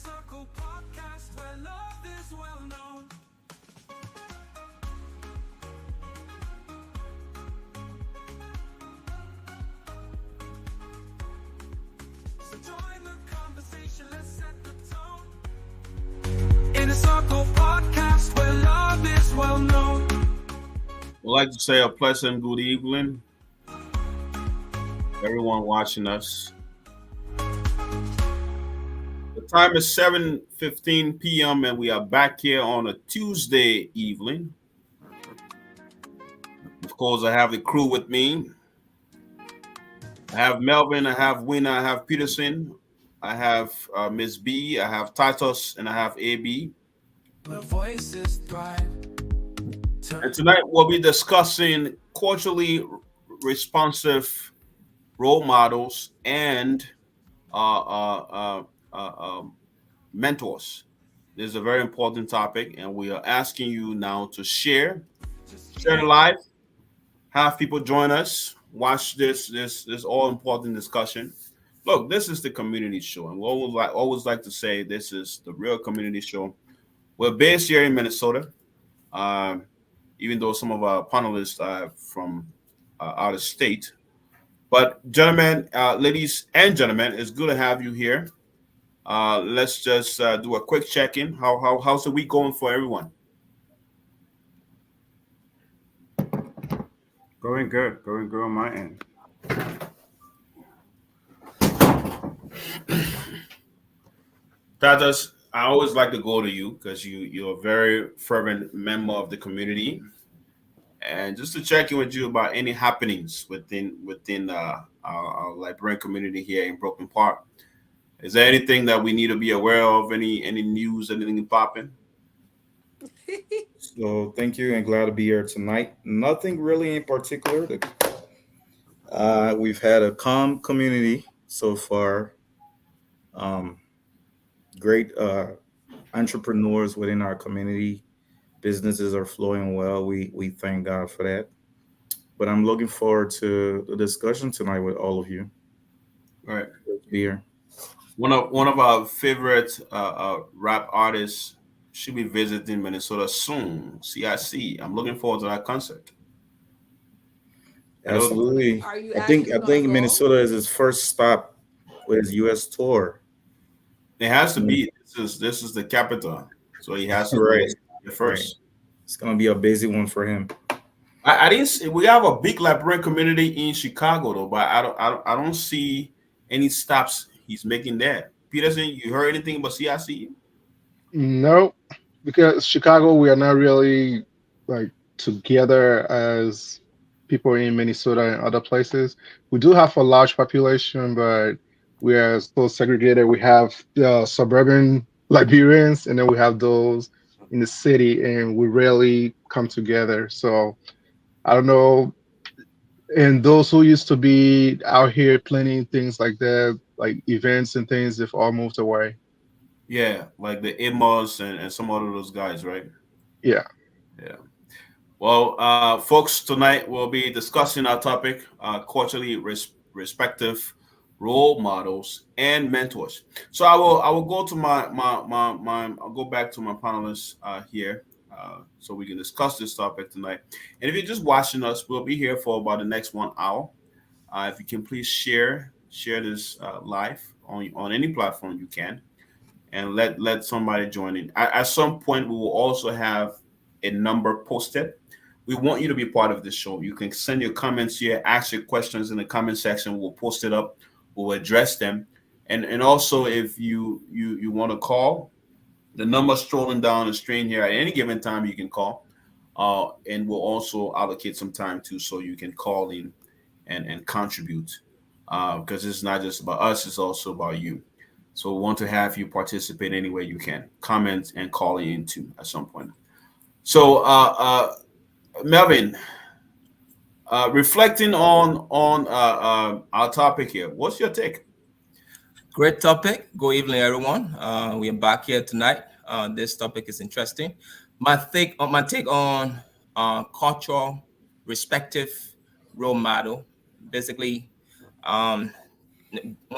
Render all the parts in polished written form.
Circle podcast where love is well known. So join the conversation, let's set the tone. In a Circle podcast where love is well known. I'd like to say a pleasant good evening, everyone watching us. The time is 7:15 p.m. and we are back here on a Tuesday evening. Of course, I have the crew with me. I have Melvin, I have Winner, I have Peterson, I have Miss B, I have Titus, and I have AB. The voices thrive. And tonight we'll be discussing culturally responsive role models and uh, uh, mentors. This is a very important topic, and we are asking you now to share the live, have people join us, watch this all important discussion. Look, this is the community show, and we always like to say this is the real community show. We're based here in Minnesota, even though some of our panelists are from out of state. But gentlemen, ladies and gentlemen, it's good to have you here. Let's just do a quick check-in. How's the week going for everyone? Going good on my end. Tatas, I always like to go to you because you're a very fervent member of the community, and just to check in with you about any happenings within our Liberian community here in Brooklyn Park. Is there anything that we need to be aware of? Any news, anything popping? So thank you and glad to be here tonight. Nothing really in particular. We've had a calm community so far. Great entrepreneurs within our community. Businesses are flowing well. We thank God for that. But I'm looking forward to the discussion tonight with all of you. All right. Great to be here. One of our favorite rap artists should be visiting Minnesota soon. CIC. I'm looking forward to that concert. Absolutely. Are you I think actually gonna go? Minnesota is his first stop with his U.S. tour. It has to be. This is the capital, so he has to Right. go first. It's gonna be a busy one for him. I didn't. See, we have a big Liberian community in Chicago though, but I don't see any stops he's making there. Peterson, you heard anything about CIC? No, because Chicago, we are not really like together as people in Minnesota and other places. We do have a large population, but we are so segregated. We have the suburban Liberians, and then we have those in the city, and we rarely come together. So I don't know. And those who used to be out here planning things like that, like events and things, they've all moved away. Yeah, like the Amos and some of those guys, right? Yeah. Yeah. Well, folks, tonight we'll be discussing our topic: culturally respective role models and mentors. So I will go to my I'll go back to my panelists here, so we can discuss this topic tonight. And if you're just watching us, we'll be here for about the next 1 hour. If you can please share this live on any platform you can, and let somebody join in. At some point, we will also have a number posted. We want you to be part of this show. You can send your comments here, ask your questions in the comment section. We'll post it up. We'll address them. And also, if you want to call, the number strolling down the screen here at any given time, you can call. And we'll also allocate some time too, so you can call in and contribute. Because it's not just about us, it's also about you. So we want to have you participate any way you can. Comment and call in too at some point. So Melvin, reflecting on our topic here, what's your take? Great topic. Good evening, everyone. We are back here tonight. This topic is interesting. My take on cultural respective role model. Basically, when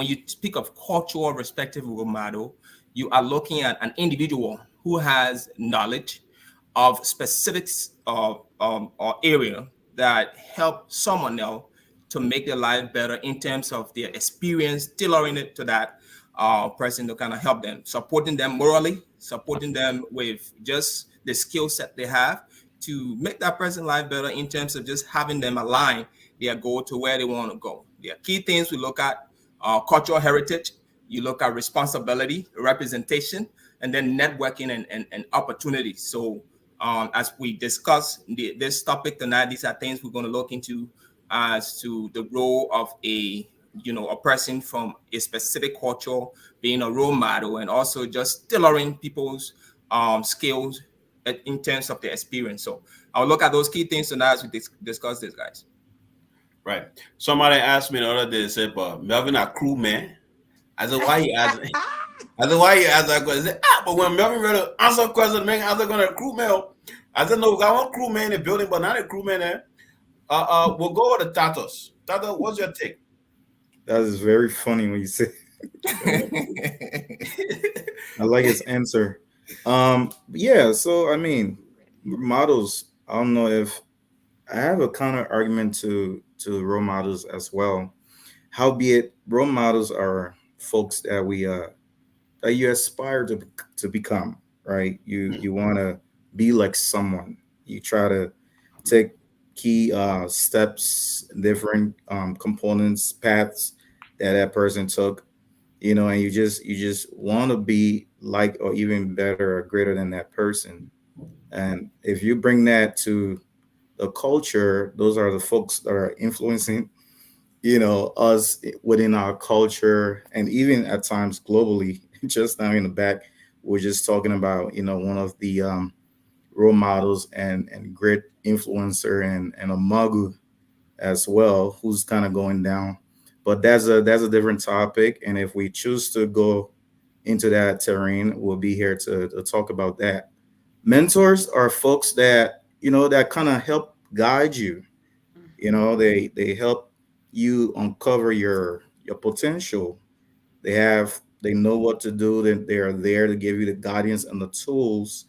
you speak of cultural respective role model, you are looking at an individual who has knowledge of specifics or area that help someone else to make their life better in terms of their experience, tailoring it to that person to kind of help them, supporting them morally, supporting them with just the skill set they have to make that person's life better in terms of just having them align their goal to where they want to go. There are key things we look at: cultural heritage, you look at responsibility, representation, and then networking and opportunities. So as we discuss this topic tonight, these are things we're going to look into as to the role of a person from a specific culture being a role model, and also just tailoring people's skills in terms of their experience. So I'll look at those key things tonight as we discuss this, guys. Right. Somebody asked me the other day, said, "But Melvin a crew man." I said, "Why you ask?" I said, "Why you ask that question?" He said, but when Melvin ready to answer a question, man, answer going to crew man. I said, "No, I want crew man in the building, but not a crew man there." We'll go over the Tatos. Tato, what's your take? That is very funny when you say. I like his answer. Yeah. So I mean, models. I don't know if I have a counter argument to role models as well. Howbeit, role models are folks that we that you aspire to become. Right. You want to be like someone. You try to take key steps, different components, paths that person took, and you just want to be like or even better or greater than that person. And if you bring that to the culture, those are the folks that are influencing, us within our culture, and even at times globally. Just now in the back, we're just talking about, one of the role models and great influencer and a magu as well, who's kind of going down. But that's a different topic, and if we choose to go into that terrain, we'll be here to talk about that. Mentors are folks that that kind of help guide you. They help you uncover your potential. They know what to do. They are there to give you the guidance and the tools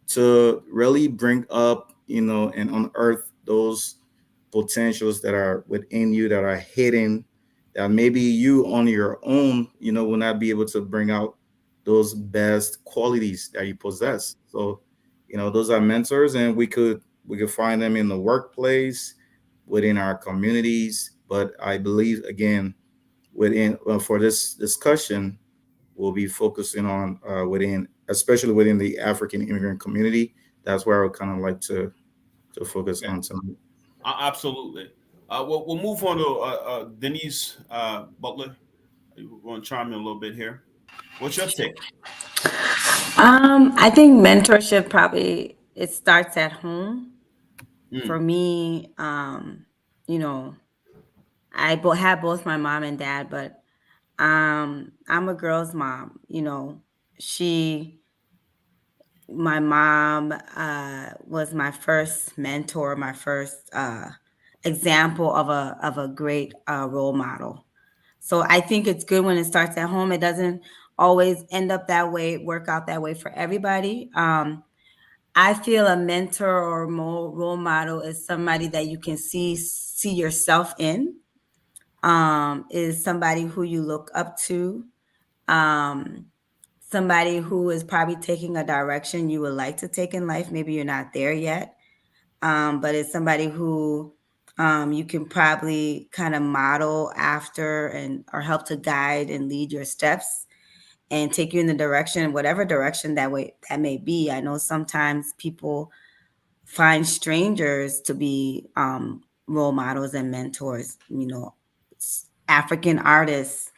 to really bring up, and unearth those potentials that are within you, that are hidden, that maybe you on your own, will not be able to bring out those best qualities that you possess. So, those are mentors, and we could find them in the workplace, within our communities. But I believe, again, for this discussion, we'll be focusing on especially within the African immigrant community. That's where I would kind of like to focus Okay. on tonight. Absolutely. We'll move on to Denise Butler. You want to chime in a little bit here? What's your take? I think mentorship probably it starts at home. For Mm, me, you know, have both my mom and dad, but I'm a girl's mom. She, my mom, was my first mentor, my first example of a great role model. So I think it's good when it starts at home. It doesn't always end up that way, work out that way for everybody. I feel a mentor or role model is somebody that you can see yourself in. Is somebody who you look up to. Um, Somebody who is probably taking a direction you would like to take in life. Maybe you're not there yet, but it's somebody who you can probably kind of model after and or help to guide and lead your steps and take you in the direction, whatever direction that may be. I know sometimes people find strangers to be role models and mentors. African artists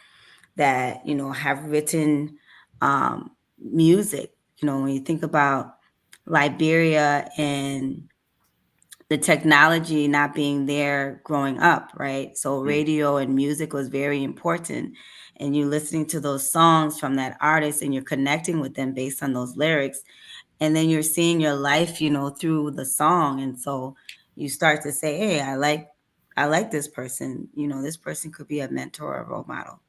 that have written music. When you think about Liberia and the technology not being there growing up, right? So mm, radio and music was very important. And you listening to those songs from that artist and you're connecting with them based on those lyrics. And then you're seeing your life, through the song. And so you start to say, hey, I like this person. This person could be a mentor or a role model.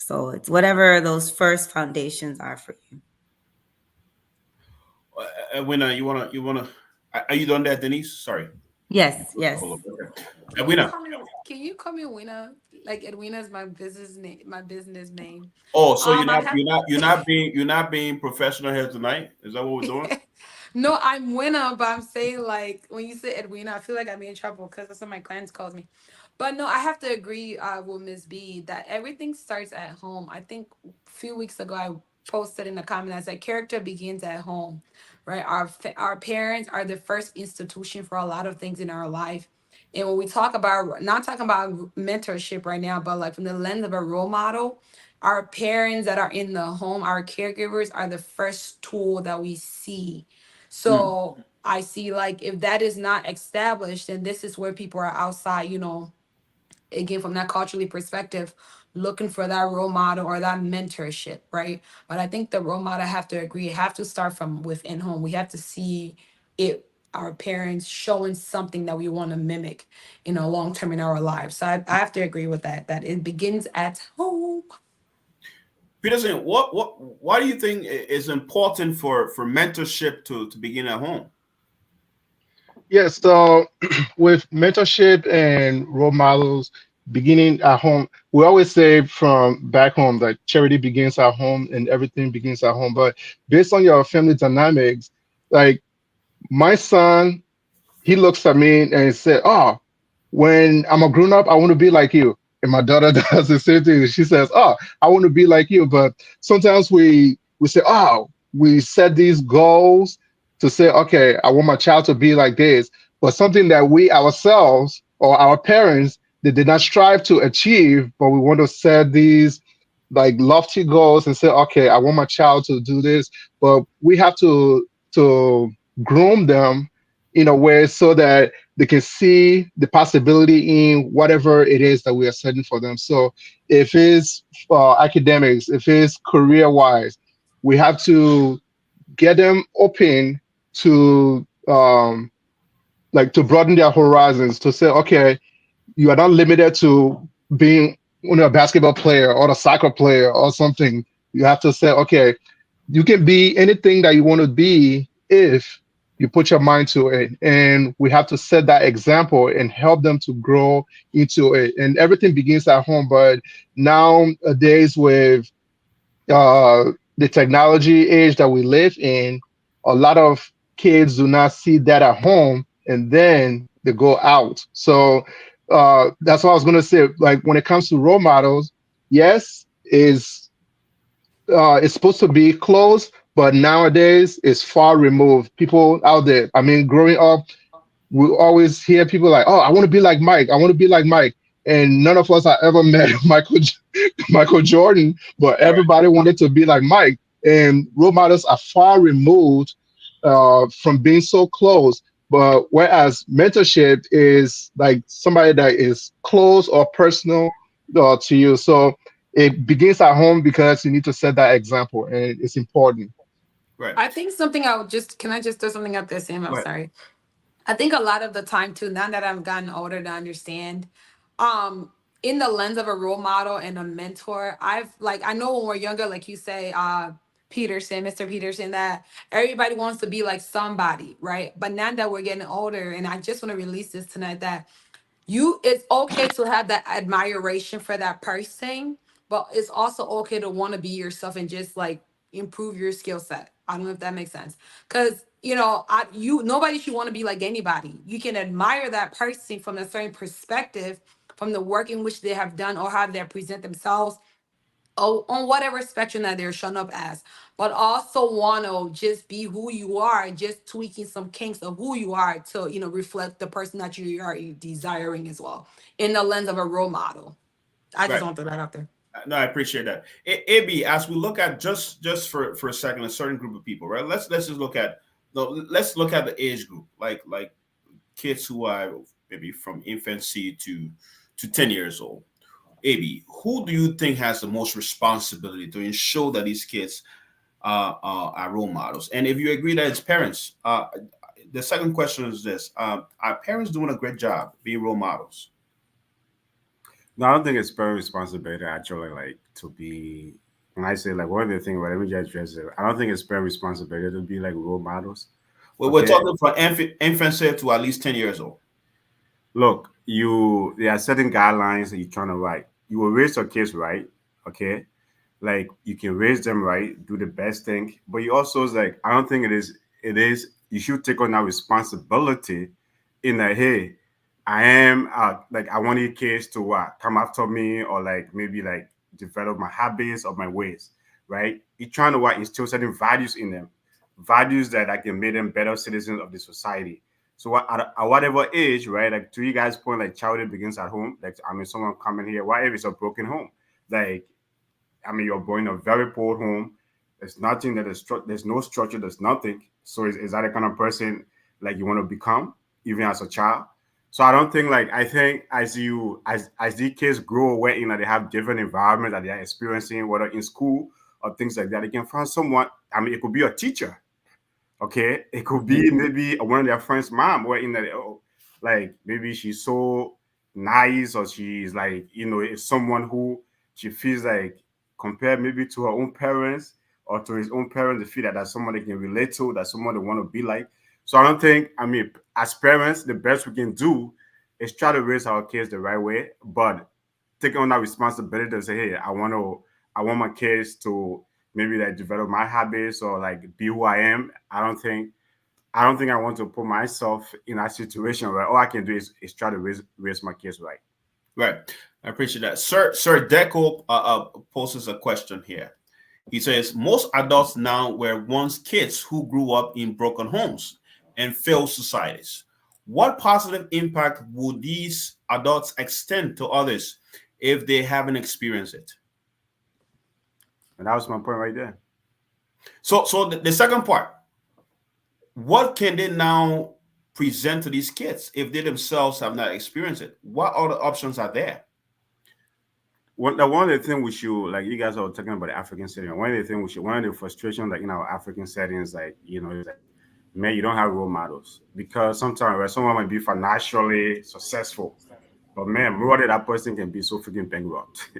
So it's whatever those first foundations are for you. Edwina, you wanna? Are you done there, Denise? Sorry. Yes, yes. Hold up. Okay. Can you Edwina. call me? Can you call me Wina? Like Edwina is my business name. My business name. Oh, so I have. you're not being professional here tonight? Is that what we're doing? No, I'm Winner, but I'm saying like when you say Edwina, I feel like I'm in trouble because that's what my clients calls me. But no, I have to agree with Miss B that everything starts at home. I think a few weeks ago I posted in the comment I said character begins at home, right? Our parents are the first institution for a lot of things in our life. And when we talk about not talking about mentorship right now, but like from the lens of a role model, our parents that are in the home, our caregivers are the first tool that we see. Hmm. So I see like if that is not established, then this is where people are outside, again from that culturally perspective, looking for that role model or that mentorship, right? But I think the role model have to agree, have to start from within home. We have to see it our parents showing something that we want to mimic, long term in our lives. So I have to agree with that it begins at home. Peterson, why do you think is important for mentorship to begin at home? Yes, so with mentorship and role models beginning at home, we always say from back home that charity begins at home and everything begins at home. But based on your family dynamics, like my son, he looks at me and he said, "Oh, when I'm a grown up, I want to be like you." And my daughter does the same thing. She says, "Oh, I want to be like you." But sometimes we say, "Oh, we set these goals to say, okay, I want my child to be like this," but something that we ourselves or our parents they did not strive to achieve, but we want to set these like lofty goals and say, "Okay, I want my child to do this," but we have to groom them in a way so that they can see the possibility in whatever it is that we are setting for them. So if it's academics, if it's career wise, we have to get them open to like to broaden their horizons to say, okay, you are not limited to being a basketball player or a soccer player or something. You have to say, okay, you can be anything that you want to be if you put your mind to it. And we have to set that example and help them to grow into it. And everything begins at home. But nowadays, with the technology age that we live in, a lot of kids do not see that at home and then they go out. So that's what I was going to say. Like when it comes to role models, yes, it's supposed to be close, but nowadays it's far removed. People out there, I mean, growing up, we always hear people like, "Oh, I want to be like Mike. I want to be like Mike." And none of us have ever met Michael Jordan, but Right. everybody wanted to be like Mike. And role models are far removed from being so close. But whereas mentorship is like somebody that is close or personal to you. So it begins at home because you need to set that example, and it's important. Right. I think something I would just can I just throw something out there, Sam? I'm Right. sorry. I think a lot of the time too, now that I've gotten older to understand, in the lens of a role model and a mentor, I know when we're younger, like you say, Peterson, Mr. Peterson, that everybody wants to be like somebody, right? But now that we're getting older, and I just want to release this tonight that it's okay to have that admiration for that person, but it's also okay to want to be yourself and just like improve your skill set. I don't know if that makes sense. Because nobody should want to be like anybody. You can admire that person from a certain perspective, from the work in which they have done or how they present themselves, on whatever spectrum that they're shown up as, but also want to just be who you are, just tweaking some kinks of who you are to reflect the person that you are desiring as well, in the lens of a role model. I just Right. want to throw that out there. No, I appreciate that. AB, as we look at just for a second, a certain group of people, right? Let's just look at the age group, like kids who are maybe from infancy to 10 years old. AB, who do you think has the most responsibility to ensure that these kids are role models? And if you agree that it's parents, the second question is this: are parents doing a great job being role models? No, I don't think it's parent responsibility actually, like to be. When I say like one of the things, let me just address it. I don't think it's parent responsibility to be like role models. We're Okay, talking from infancy to at least 10 years old. look, there are certain guidelines that you're trying to write. You will raise your kids right, okay? Like you can raise them right, do the best thing, but you also is like I don't think it is you should take on that responsibility in that hey, I am like I want your kids to come after me or like maybe like develop my habits or my ways, right? You're trying to instill certain values in them, values that I can make them better citizens of the society. So at whatever age, right? Like to you guys' point, like childhood begins at home. Like I mean, someone coming here, what if it's a broken home? Like I mean, you're born in a very poor home. There's nothing that is there's no structure. There's nothing. So is that the kind of person like you want to become even as a child? So I don't think like I think as these kids grow away, they have different environments that they are experiencing, whether in school or things like that. They can find someone. I mean, it could be a teacher. Okay, it could be maybe one of their friends' mom, where like maybe she's so nice, or she's like it's someone who she feels like compared maybe to her own parents or to his own parents, they feel that that's someone they can relate to, that's someone they want to be like. So I don't think I mean as parents, the best we can do is try to raise our kids the right way, but taking on that responsibility to say, hey, I want my kids to maybe like develop my habits or like be who I am. I don't think I want to put myself in that situation where all I can do is try to raise my kids right. Right. I appreciate that. Sir Deco poses a question here. He says, most adults now were once kids who grew up in broken homes and failed societies. What positive impact would these adults extend to others if they haven't experienced it? And that was my point right there. So the second part, what can they now present to these kids if they themselves have not experienced it? What other options are there? One of the things we should, like you guys are talking about the African setting, one of the frustrations like in our African settings, like, is like, man, you don't have role models because sometimes where someone might be financially successful, but man, more than that person can be so freaking bankrupt.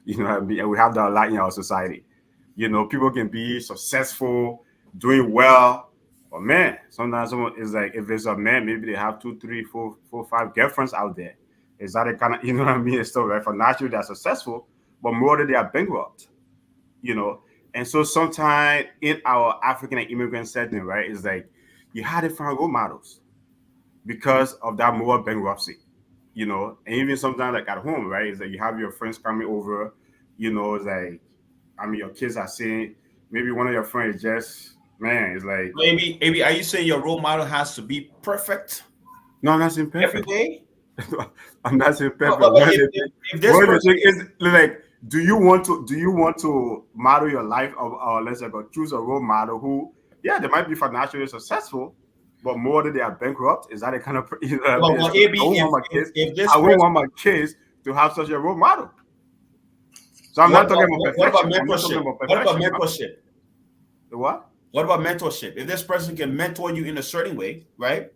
You know what I mean? And we have that a lot in our society. People can be successful, doing well, but man, sometimes someone is like, if it's a man, maybe they have 2, 3, 4, 5 girlfriends out there. Is that a kind of, you know what I mean? It's still right. Financially, they're successful, but more than they are bankrupt, And so sometimes in our African and immigrant setting, right, it's like you had to find role models because of that moral bankruptcy, And even sometimes like at home, right, it's like you have your friends coming over, it's like, I mean, your kids are saying, maybe one of your friends is just, man, it's like. Maybe are you saying your role model has to be perfect? No, I'm not saying perfect. Every day? I'm not saying perfect. But if this person is like, do you want to model your life or let's say choose a role model who, yeah, they might be financially successful, but more than they are bankrupt? Is that a kind of I wouldn't want my kids to have such a role model. So I'm not talking about perfection. What about mentorship? The what? What about mentorship? If this person can mentor you in a certain way, right?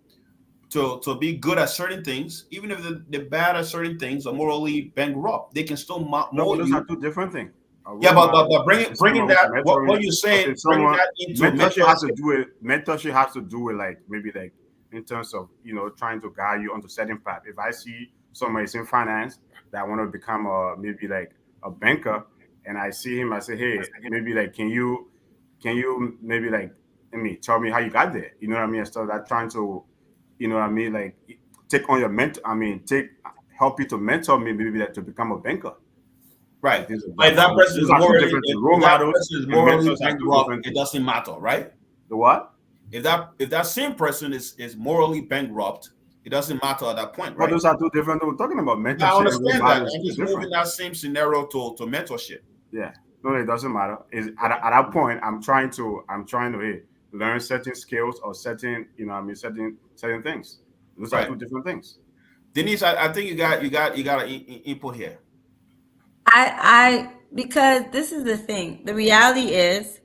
To be good at certain things, even if they're bad at certain things or morally bankrupt, they can still mold those you. are two different things. Yeah, but bringing that, what you're saying, bringing that into mentorship has to do with like maybe like in terms of trying to guide you onto certain path. If I see somebody in finance that want to become maybe like a banker, and I see him, I say, hey, maybe like can you maybe like tell me how you got there? You know what I mean? So that trying to like take on your mentor. Help you to mentor me, maybe that to become a banker. Right. But if that person is morally bankrupt, it doesn't matter, right? The what? If that same person is morally bankrupt, it doesn't matter at that point, right? Well, those are two different. We're talking about mentorship. I understand that. I'm just moving that same scenario to mentorship. Yeah. No, it doesn't matter. At that point, I'm trying to learn certain skills or certain things. Those are two different things. Denise, I think you got an input here. I because this is the thing. The reality is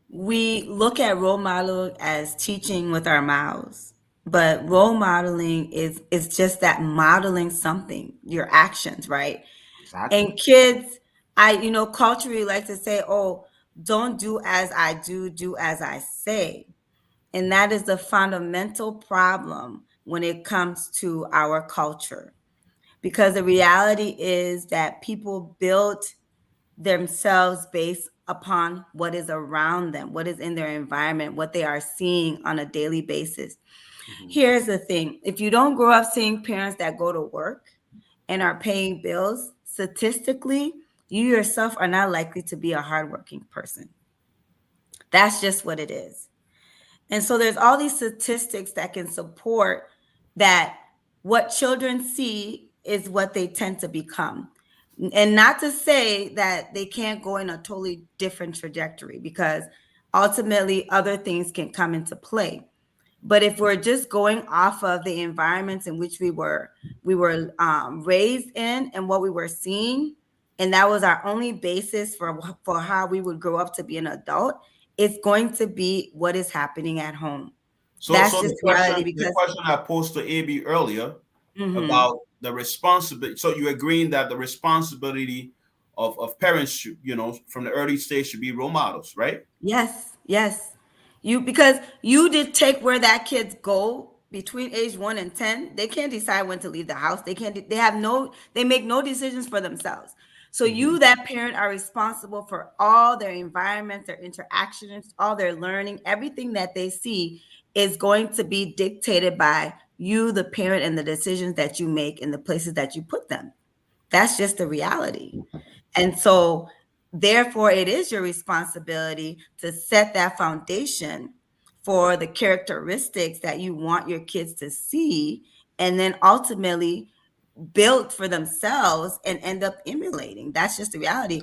we look at role model as teaching with our mouths. But role modeling is just that modeling something, your actions, right? Exactly. And kids, culturally like to say, oh, don't do as I do, do as I say. And that is the fundamental problem when it comes to our culture. Because the reality is that people build themselves based upon what is around them, what is in their environment, what they are seeing on a daily basis. Here's the thing: if you don't grow up seeing parents that go to work and are paying bills, statistically, you yourself are not likely to be a hardworking person. That's just what it is. And so there's all these statistics that can support that what children see is what they tend to become. And not to say that they can't go in a totally different trajectory, because ultimately other things can come into play. But if we're just going off of the environments in which we were raised in and what we were seeing, and that was our only basis for how we would grow up to be an adult, it's going to be what is happening at home. So, That's so just the reality. question, the Because question I posed to AB earlier Mhm. about the responsibility. So you agreeing that the responsibility of parents should, from the early stage should be role models, right? Yes, yes. Because you did take where that kids go between age 1 and 10. They can't decide when to leave the house. They make no decisions for themselves. So you, that parent, are responsible for all their environments, their interactions, all their learning. Everything that they see is going to be dictated by you, the parent, and the decisions that you make and the places that you put them. That's just the reality. And so, therefore, it is your responsibility to set that foundation for the characteristics that you want your kids to see, and then ultimately build for themselves and end up emulating. That's just the reality.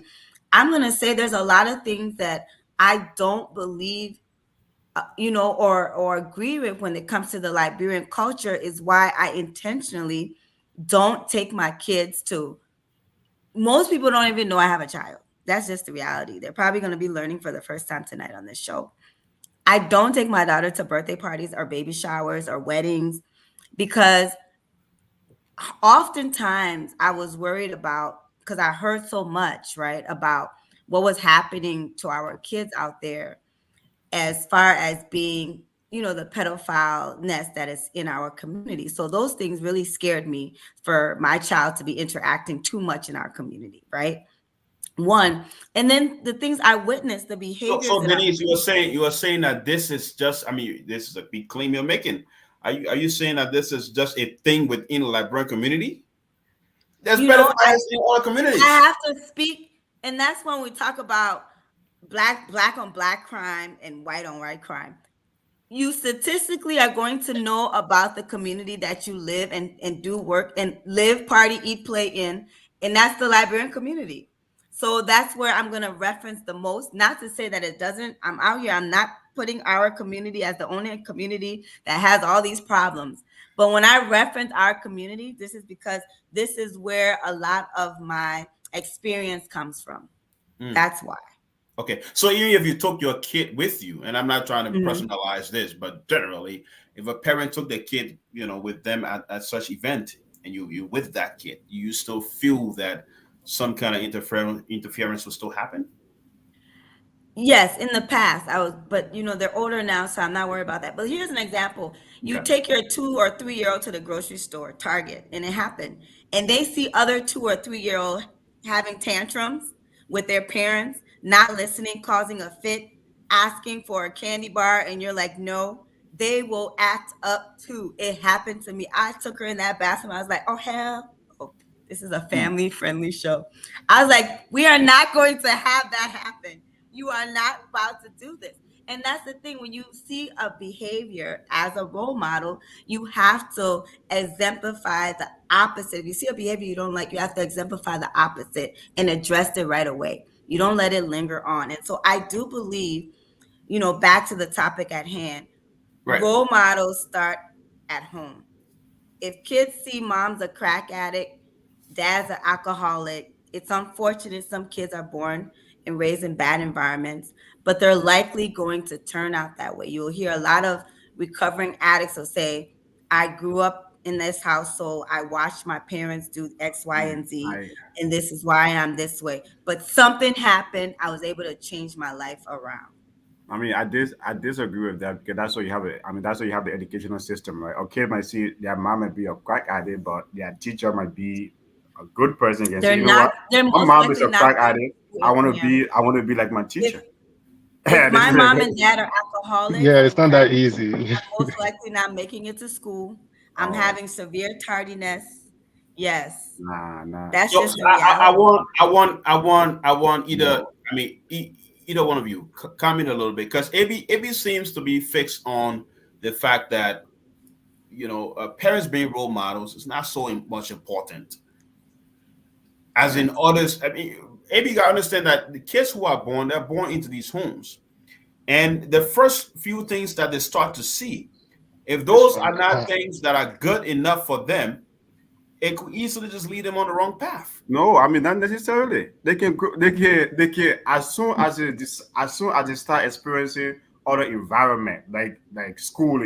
I'm going to say there's a lot of things that I don't believe, or agree with when it comes to the Liberian culture, is why I intentionally don't take my kids to. Most people don't even know I have a child. That's just the reality. They're probably going to be learning for the first time tonight on this show. I don't take my daughter to birthday parties or baby showers or weddings, because oftentimes I was worried about, because I heard so much, right, about what was happening to our kids out there as far as being, the pedophile nest that is in our community. So those things really scared me for my child to be interacting too much in our community, right? One. And then the things I witnessed, the So, behaviors so that I Denise, you are saying that this is just. I mean, this is a big claim you're making. Are you saying that this is just a thing within the Liberian community? There's you know, pedophiles in all I communities. have to speak, and that's when we talk about black on black crime and white on white crime. You statistically are going to know about the community that you live and do work and live, party, eat, play in, and that's the Liberian community. So that's where I'm going to reference the most. Not to say that it doesn't. I'm out here. I'm not putting our community as the only community that has all these problems. But when I reference our community, this is because this is where a lot of my experience comes from. Mm. That's why. Okay, so even if you took your kid with you, and I'm not trying to Mhm. personalize this, but generally, if a parent took their kid, with them at such event, and you with that kid, you still feel that some kind of interference will still happen? Yes, in the past I was, but they're older now, so I'm not worried about that. But here's an example. You Okay. take your 2 or 3-year-old to the grocery store, Target, and it happened. And they see other 2 or 3-year-old having tantrums with their parents, not listening, causing a fit, asking for a candy bar, and you're like, no, they will act up too. It happened to me. I took her in that bathroom. I was like, oh hell, oh, this is a family friendly show. I was like, we are not going to have that happen. You are not about to do this. And that's the thing. When you see a behavior as a role model, you have to exemplify the opposite. If you see a behavior you don't like, you have to exemplify the opposite and address it right away. You don't let it linger on. And so I do believe, back to the topic at hand, Right. role models start at home. If kids see mom's a crack addict, dad's an alcoholic, it's unfortunate some kids are born and raised in bad environments, but they're likely going to turn out that way. You'll hear a lot of recovering addicts will say, I grew up in this house, so I watched my parents do X, Y, and Z, and this is why I'm this way. But something happened. I was able to change my life around. I mean, I disagree with that because that's what you have. That's what you have the educational system, right? Okay, might see their mom might be a crack addict, but their teacher might be a good person. And They're say, you not. know what? They're My most mom is likely a not crack gonna addict. do I it, want to yeah. be. I want to be like my teacher. If my mom and dad are alcoholics, Yeah, it's not that easy. I'm most likely not making it to school. I'm Oh. having severe tardiness. Yes, Nah. that's So just the I reality. want either. I mean, either one of you comment a little bit because AB seems to be fixed on the fact that parents being role models is not so much important as in others. I mean, AB, you gotta understand that the kids who are born, they're born into these homes, and the first few things that they start to see, if those are not things that are good enough for them, it could easily just lead them on the wrong path. No, I mean not necessarily. They can as soon as they start experiencing other environment like school,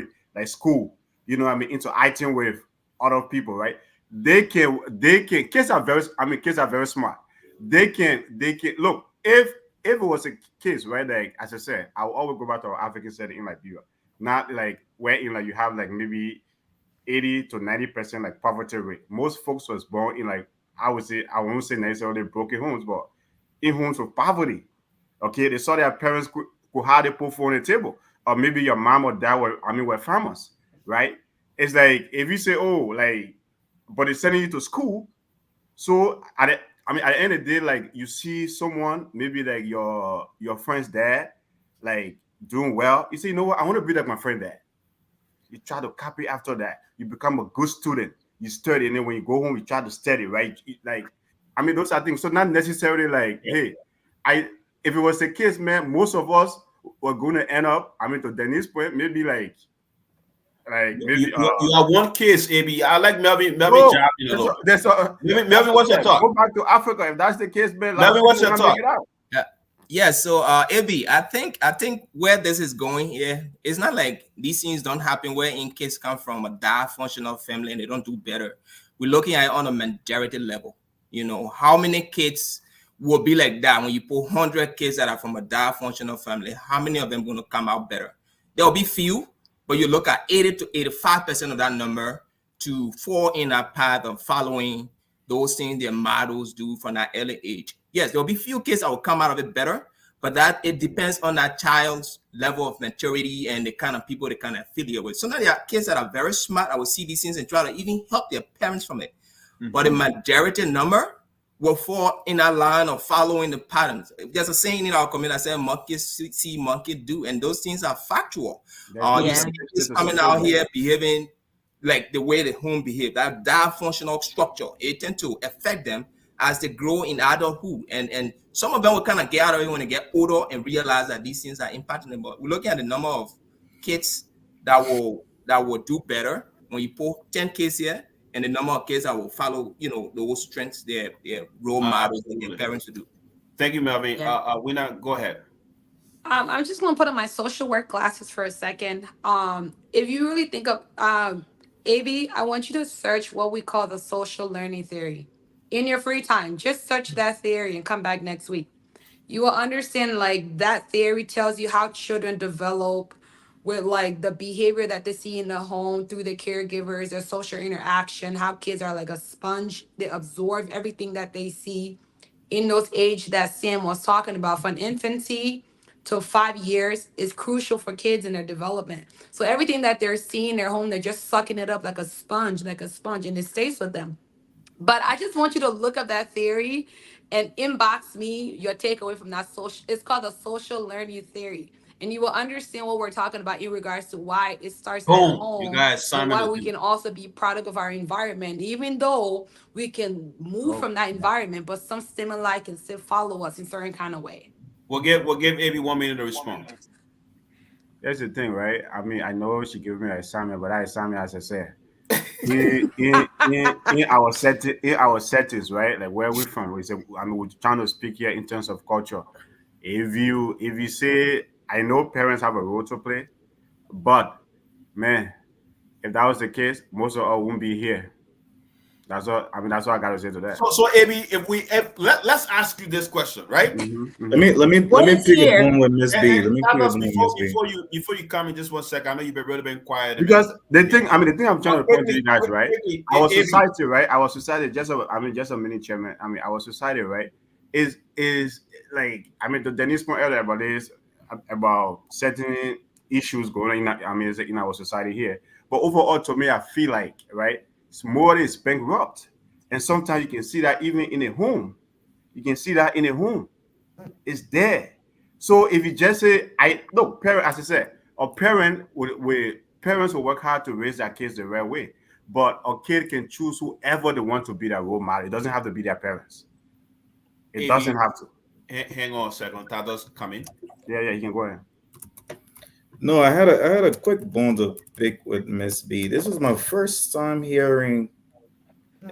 you know what I mean, interacting with other people, right? They can kids are very smart. They can look if it was a case, right? Like as I said, I will always go back to our African setting in Liberia. Not like where in like you have like maybe 80 to 90% like poverty rate. Most folks was born in like I won't say necessarily broken homes, but in homes of poverty. Okay, they saw their parents could hardly put food on the table, or maybe your mom or dad were farmers, right? It's like if you say, oh, like, but they're sending you to school, so at the end of the day, like you see someone maybe like your friend's dad, like doing well, you say, you know what, I want to be like my friend dad. You try to copy after that. You become a good student. You study, and then when you go home, you try to study, right? Those are things. So not necessarily like, hey, if it was the case, man, most of us were going to end up. To Dennis' point, maybe maybe you are one case, AB. I like Melvin. No, Melvin, what's your thought? Go back to Africa. If that's the case, man, Melvin, what's your thought? Yeah, so AB, I think where this is going here, it's not like these things don't happen where in kids come from a dysfunctional family and they don't do better. We're looking at it on a majority level. You know, how many kids will be like that when you put 100 kids that are from a dysfunctional family? How many of them going to come out better? There'll be few, but you look at 80 to 85% of that number to fall in a path of following those things their models do from that early age. Yes, there'll be few kids that will come out of it better, but that it depends on that child's level of maturity and the kind of people they kind of affiliate with. So now there are kids that are very smart. I will see these things and try to even help their parents from it. Mm-hmm. But the majority number will fall in that line of following the patterns. There's a saying in our community that says monkeys see, monkeys do, and those things are factual. You see kids coming out here behaving like the way the home behave, that functional structure, it tend to affect them as they grow in adulthood. And some of them will kind of get out of it when they get older and realize that these things are impacting them. But we're looking at the number of kids that will do better when you put 10 kids here, and the number of kids that will follow, those strengths, their role models, and their parents to do. Thank you, Melvin. Wina, go ahead. I'm just going to put on my social work glasses for a second. If you really think of AB, I want you to search what we call the social learning theory. In your free time, just search that theory and come back next week. You will understand like that theory tells you how children develop with like the behavior that they see in the home through the caregivers, their social interaction, how kids are like a sponge. They absorb everything that they see in those age that Sam was talking about. From infancy to 5 years is crucial for kids in their development. So everything that they're seeing in their home, they're just sucking it up like a sponge, and it stays with them. But I just want you to look up that theory and inbox me your takeaway from that social. It's called the social learning theory. And you will understand what we're talking about in regards to why it starts at home. You guys, and why we can also be product of our environment, even though we can move from that environment, but some stimuli can still follow us in certain kind of way. We'll give AB 1 minute to respond. That's the thing, right? I know she gave me an assignment, but that assignment, as I said, in our settings, right? Like where we're from, we're trying to speak here in terms of culture. If you say, I know parents have a role to play, but man, if that was the case, most of us wouldn't be here. That's all. I mean, that's all I gotta say to that. So AB, let's ask you this question, right? Let me What is pick a here? bone with Miss B. Let me pick a Carlos, bone with Miss B. before you come in, just 1 second. I know you've really been quiet. Because the thing I'm trying to point to you guys, right? Our AB, society, right? Our society, just a mini chairman. I mean, our society, right, is like, I mean, the Dennis point earlier about this, about certain issues going on. In our society here. But overall, to me, I feel like, right, it's more is bankrupt, and sometimes you can see that even in a home. You can see that in a home. It's there. So if you just say, parent, as I said, a parent parents will work hard to raise their kids the right way, but a kid can choose whoever they want to be their role model. It doesn't have to be their parents. It doesn't have to. Hang on a second. Tados, come in. Yeah, you can go ahead. No, I had a quick bone to pick with Miss B. This was my first time hearing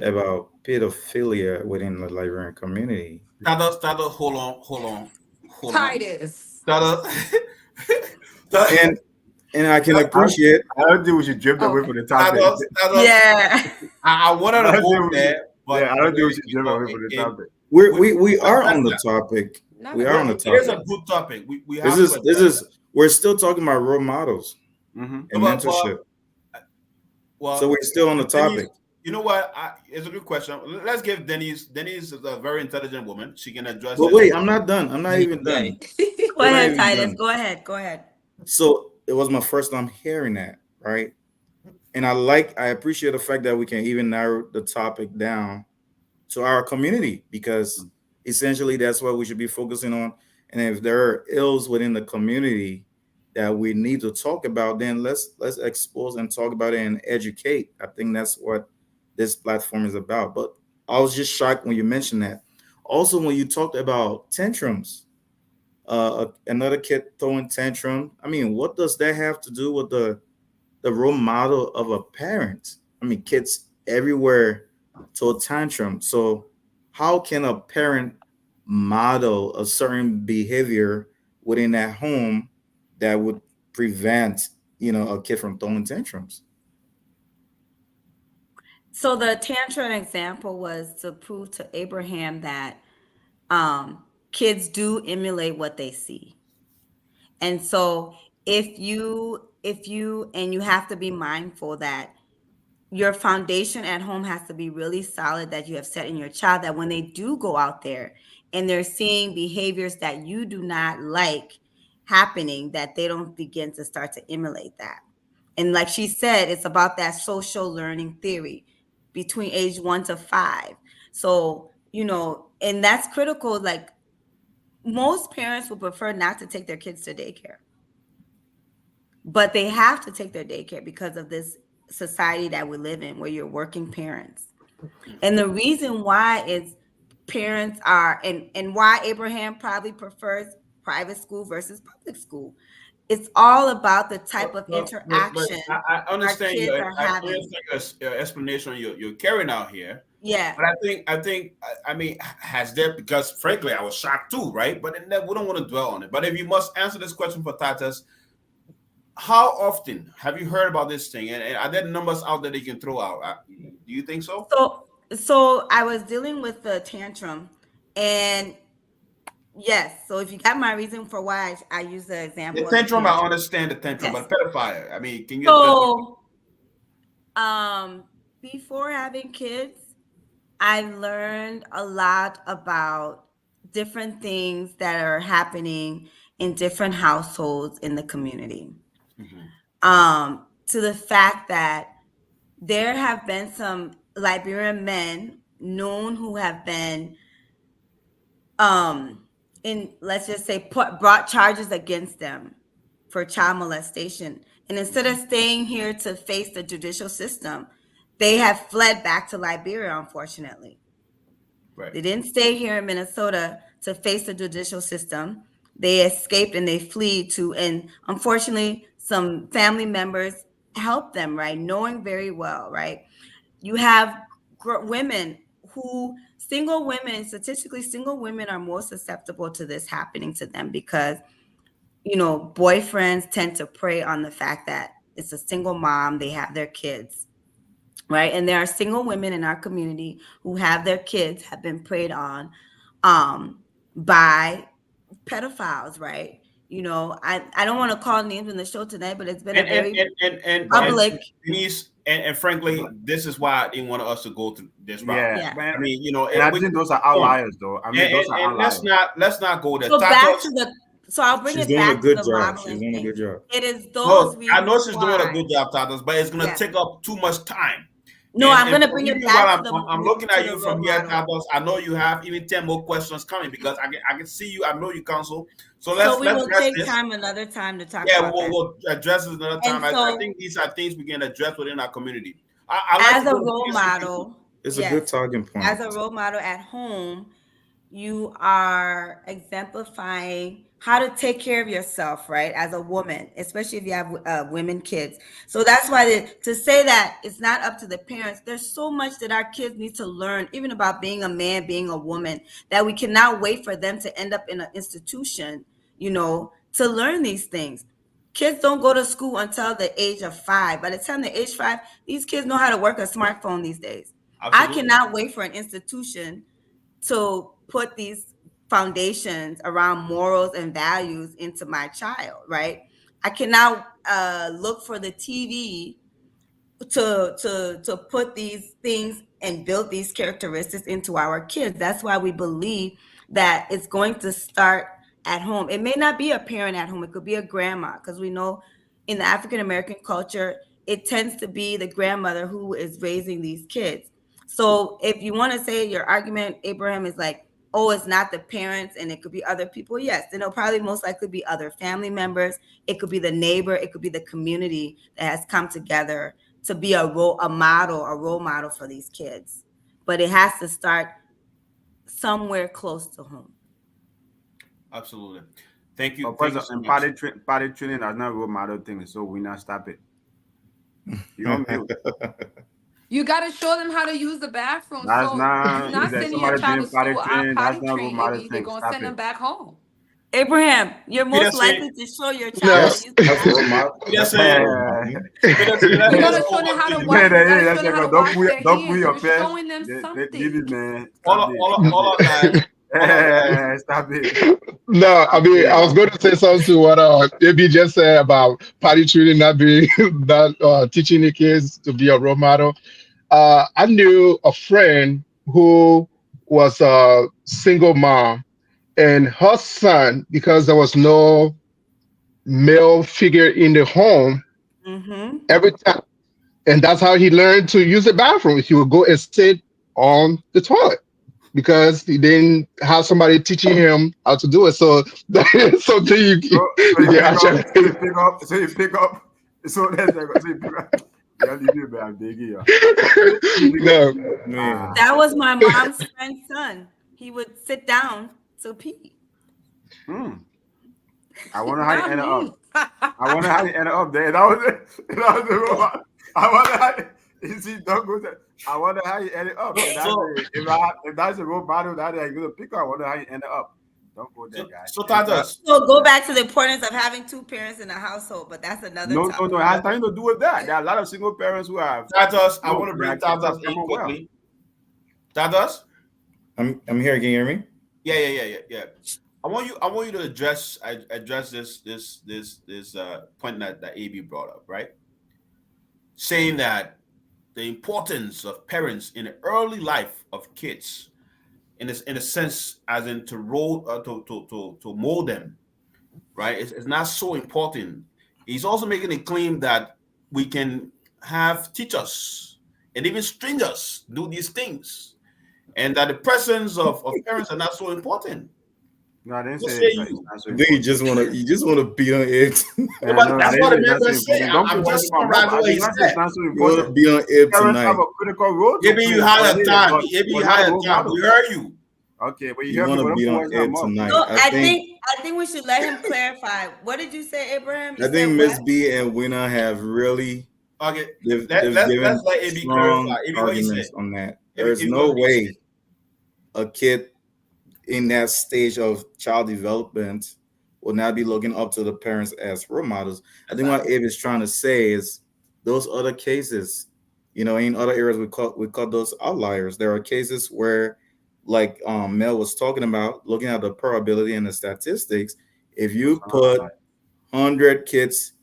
about pedophilia within the Liberian community. Tados, hold on. Titus. Tados. And I can appreciate. I don't think we should drift away from the topic. Tados, Yeah. I wanted to go there, but I don't think we should drift away from the topic. We are on the topic. We are on the It is a topic. good topic. We have This is we're still talking about role models Mm-hmm. and mentorship. well. So we're still on the topic. You know what? It's a good question. Let's give Denise. Denise is a very intelligent woman. She can address. But wait, I'm not done. I'm not even done. Go ahead, even Titus. done. Go ahead. So it was my first time hearing that, right? And I appreciate the fact that we can even narrow the topic down to our community, because essentially that's what we should be focusing on. And if there are ills within the community that we need to talk about, then let's expose and talk about it and educate. I think that's what this platform is about. But I was just shocked when you mentioned that. Also, when you talked about tantrums, another kid throwing tantrum. I mean, what does that have to do with the role model of a parent? I mean, kids everywhere throw tantrum. So how can a parent model a certain behavior within that home that would prevent, a kid from throwing tantrums? So the tantrum example was to prove to Abraham that kids do emulate what they see. And so if you have to be mindful that your foundation at home has to be really solid, that you have set in your child, that when they do go out there and they're seeing behaviors that you do not like happening, that they don't begin to start to emulate that. And like she said, it's about that social learning theory between age 1 to 5. So, and that's critical. Like, most parents would prefer not to take their kids to daycare, but they have to take their daycare because of this society that we live in, where you're working parents. And the reason why is parents are, and why Abraham probably prefers private school versus public school. It's all about the type of interaction I understand our kids are having. your explanation you're carrying out here. Yeah. But I mean, has there, because frankly, I was shocked too, right? But we don't want to dwell on it. But if you must answer this question for Tatas, how often have you heard about this thing? And are there numbers out there that you can throw out? Do you think so? So I was dealing with the tantrum, and yes. So if you got my reason for why I use the example, The tantrum, I understand the tantrum, Yes. but pedophile, I mean, can you? So, before having kids, I learned a lot about different things that are happening in different households in the community. To the fact that there have been some Liberian men known who have been, let's just say, brought charges against them for child molestation. And instead of staying here to face the judicial system, they have fled back to Liberia, unfortunately. Right. They didn't stay here in Minnesota to face the judicial system. They escaped and they fled to, and unfortunately, some family members helped them, right? Knowing very well, right? You have women statistically, single women are more susceptible to this happening to them because, boyfriends tend to prey on the fact that It's a single mom. They have their kids, right? And there are single women in our community who have their kids have been preyed on by pedophiles, right? You know, I don't want to call names in the show tonight, but it's been a very public. And frankly, this is why I didn't want us to go through this route. Yeah. I mean, you know, And I think those are outliers, though. I mean, those are and outliers. let's not go there. So back to the. So I'll bring She's it doing back a good to the job. modeling She's doing a thing. good job. It is No, those. I know she's doing a reasons good job, Tatas, but it's gonna Yeah. take up too much time. No, And- I'm and going to for bring you, it while back to the. I'm looking at to you the from role here, model. Tatas. I know you have even 10 more questions coming because I can see you. I know you, counsel. So So let's we will address take this. time another time to talk Yeah, about that. we'll address this another time. And I so- think these are things we can address within our community. I like As to a go to role PSC. model, It's yes. a good talking point. As a role model at home, you are exemplifying how to take care of yourself, right? As a woman, especially if you have women kids. So that's why to say that it's not up to the parents, there's so much that our kids need to learn, even about being a man, being a woman, that we cannot wait for them to end up in an institution, you know, to learn these things. Kids don't go to school until the age of 5. By the time they're age 5, these kids know how to work a smartphone these days. Absolutely. I cannot wait for an institution to put these foundations around morals and values into my child, right? I cannot look for the TV to put these things and build these characteristics into our kids. That's why we believe that it's going to start at home. It may not be a parent at home. It could be a grandma, because we know in the African American culture, it tends to be the grandmother who is raising these kids. So if you want to say your argument, Abraham, is like, oh, it's not the parents and it could be other people. Yes, then it'll probably most likely be other family members. It could be the neighbor. It could be the community that has come together to be a role model for these kids. But it has to start somewhere close to home. Absolutely. Thank you. Of Thank course, you so and much. party training is not a role model thing, so we not stop it. You know me. You got to show them how to use the bathroom. That's so not- you're not is that sending your somebody child to doing school. potty training? Potty That's not train, role model they're thing. going to Stop send them it. back home. Abraham, you're most Yes, likely to show your child. Yes. to use the That's bathroom. role model. Yes, That's sir. role model. You got to show them how to All wash. You Yeah, got that's to show them how to like, wash their don't put hands. your You're pants. showing them Leave something. it, man. Stop of that. it. Stop it. No, I mean, I was going to say something to what AB just said about potty training not being not teaching the kids to be a role model. I knew a friend who was a single mom, and her son, because there was no male figure in the home, Mm-hmm. every time, and that's how he learned to use the bathroom. He would go and sit on the toilet because he didn't have somebody teaching him how to do it. So that is something you actually. So you pick up. So that's like, so you pick up. Yeah, you do, man. I'm digging you. No, Man. That was my mom's friend's son. He would sit down to pee. I wonder how you Not ended me. up. I wonder how you ended up there. That was it. That was the robot. I wonder how you see. Don't go there. I wonder how you ended up. If that's a role model that I'm gonna pick up, I wonder how you ended up. Don't go there, guys. So Tatas, So go back to the importance of having two parents in a household, but that's another No, topic. it has nothing to do with that. There are a lot of single parents who have. Tatas, I No, want to bring like, Tatas come in on, well. quickly. Tatas? I'm here. Can you hear me? Yeah. I want you to address this point that AB brought up, right? Saying that the importance of parents in the early life of kids, in a sense, as in to mold them, right? It's not so important. He's also making a claim that we can have teachers and even strangers do these things, and that the presence of parents are not so important. No, I didn't What say say it's you? not so I think you just want to beat on it. Yeah, but that's what the man was saying. I'm just summarizing what he said. It's not so You want to important. be on it Parents have tonight. a critical role. to Maybe play, you higher but- time. but- Maybe you but not higher role time. model. We heard you. Okay, but you You hear me. want but to be I'm on always it not tonight. So I think we should let him clarify. What did you say, Abraham? You I think said Miss what? B and Winner have really Okay, they've let's given let AB strong clarify. AB, what he arguments said. on that. AB, There's AB, no what he way said. a kid in that stage of child development will not be looking up to the parents as role models. I think what Abe is trying to say is those other cases, in other areas we call those outliers. There are cases where, like Mel was talking about, looking at the probability and the statistics, if you put 100 kids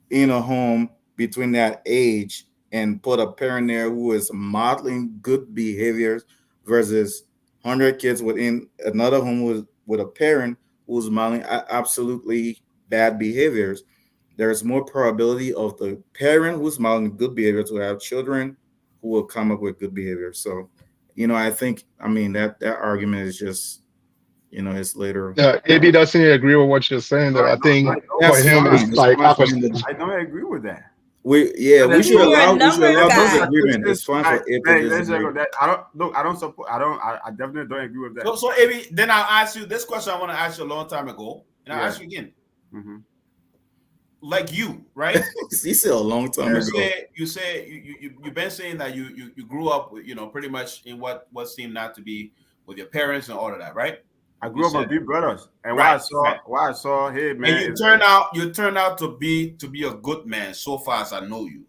in a home between that age and put a parent there who is modeling good behaviors versus 100 kids within another home with a parent who's modeling absolutely bad behaviors, there's more probability of the parent who's modeling good behavior to have children who will come up with good behavior. So, I think, that argument is just, it's later. Yeah, AB doesn't agree with what you're saying, though. I think for him, it's like opposite. I don't agree with that. We should allow those agreement. It's fine for it to disagree. I definitely don't agree with that. So AB, then I'll ask you this question I want to ask you a long time ago, and I'll ask you again. Mm-hmm. Like you, right? He said a long time ago. You've been saying that you grew up, pretty much in what seemed not to be with your parents and all of that, right? I grew up with big brothers, and what I saw, hey man, and you turned out to be a good man so far as I know you.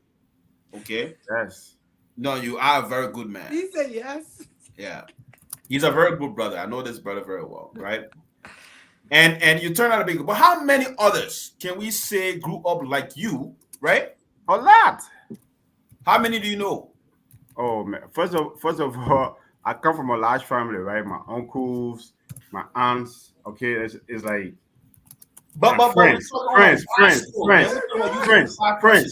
Okay. Yes. No, you are a very good man. He said yes. Yeah, he's a very good brother. I know this brother very well, right? And you turned out to be good. But how many others can we say grew up like you, right? A lot. How many do you know? Oh man, first of all, I come from a large family, right? My uncles, my aunts. Okay, it's like friends,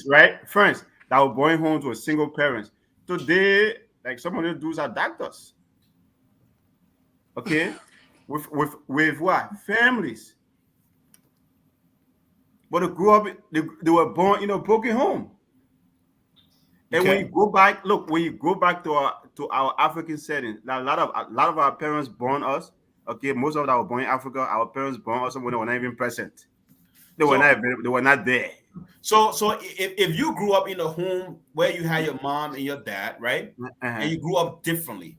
right? Friends that were born home to a single parents. Today, like some of those dudes are doctors. Okay, with what? Families. But they grew up, they were born in a broken home. And when you go back, to our African setting, a lot of our parents born us. Okay, most of them were born in Africa. Our parents born us when they were not even present. They were not there. So if you grew up in a home where you had your mom and your dad, right, and you grew up differently,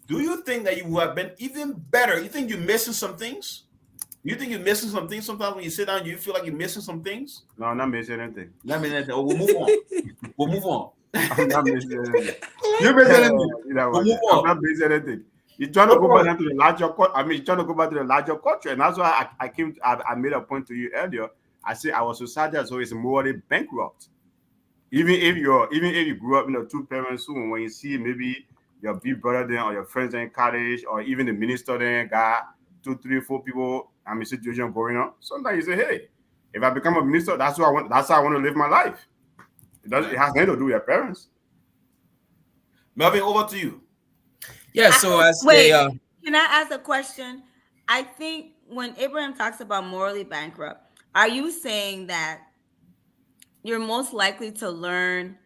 do you think that you would have been even better? You think you're missing some things? You think you're missing some things? Sometimes when you sit down, you feel like you're missing some things? No, I'm not missing anything. We'll move on. We'll move on. I'm not missing anything. You're missing anything. I'm not missing anything. You're trying to go back to the larger culture. You're trying to go back to the larger culture, and that's why I made a point to you earlier. I said our society is always morally bankrupt. Even if you grew up in a two-parent home, when you see maybe your big brother there or your friends in college or even the minister there got 2, 3, 4 people situation going on. Sometimes you say, hey, if I become a minister, that's how I want to live my life. It has nothing to do with your parents. Melvin, over to you. Yeah, so can I ask a question? I think when Abraham talks about morally bankrupt, are you saying that you're most likely to learn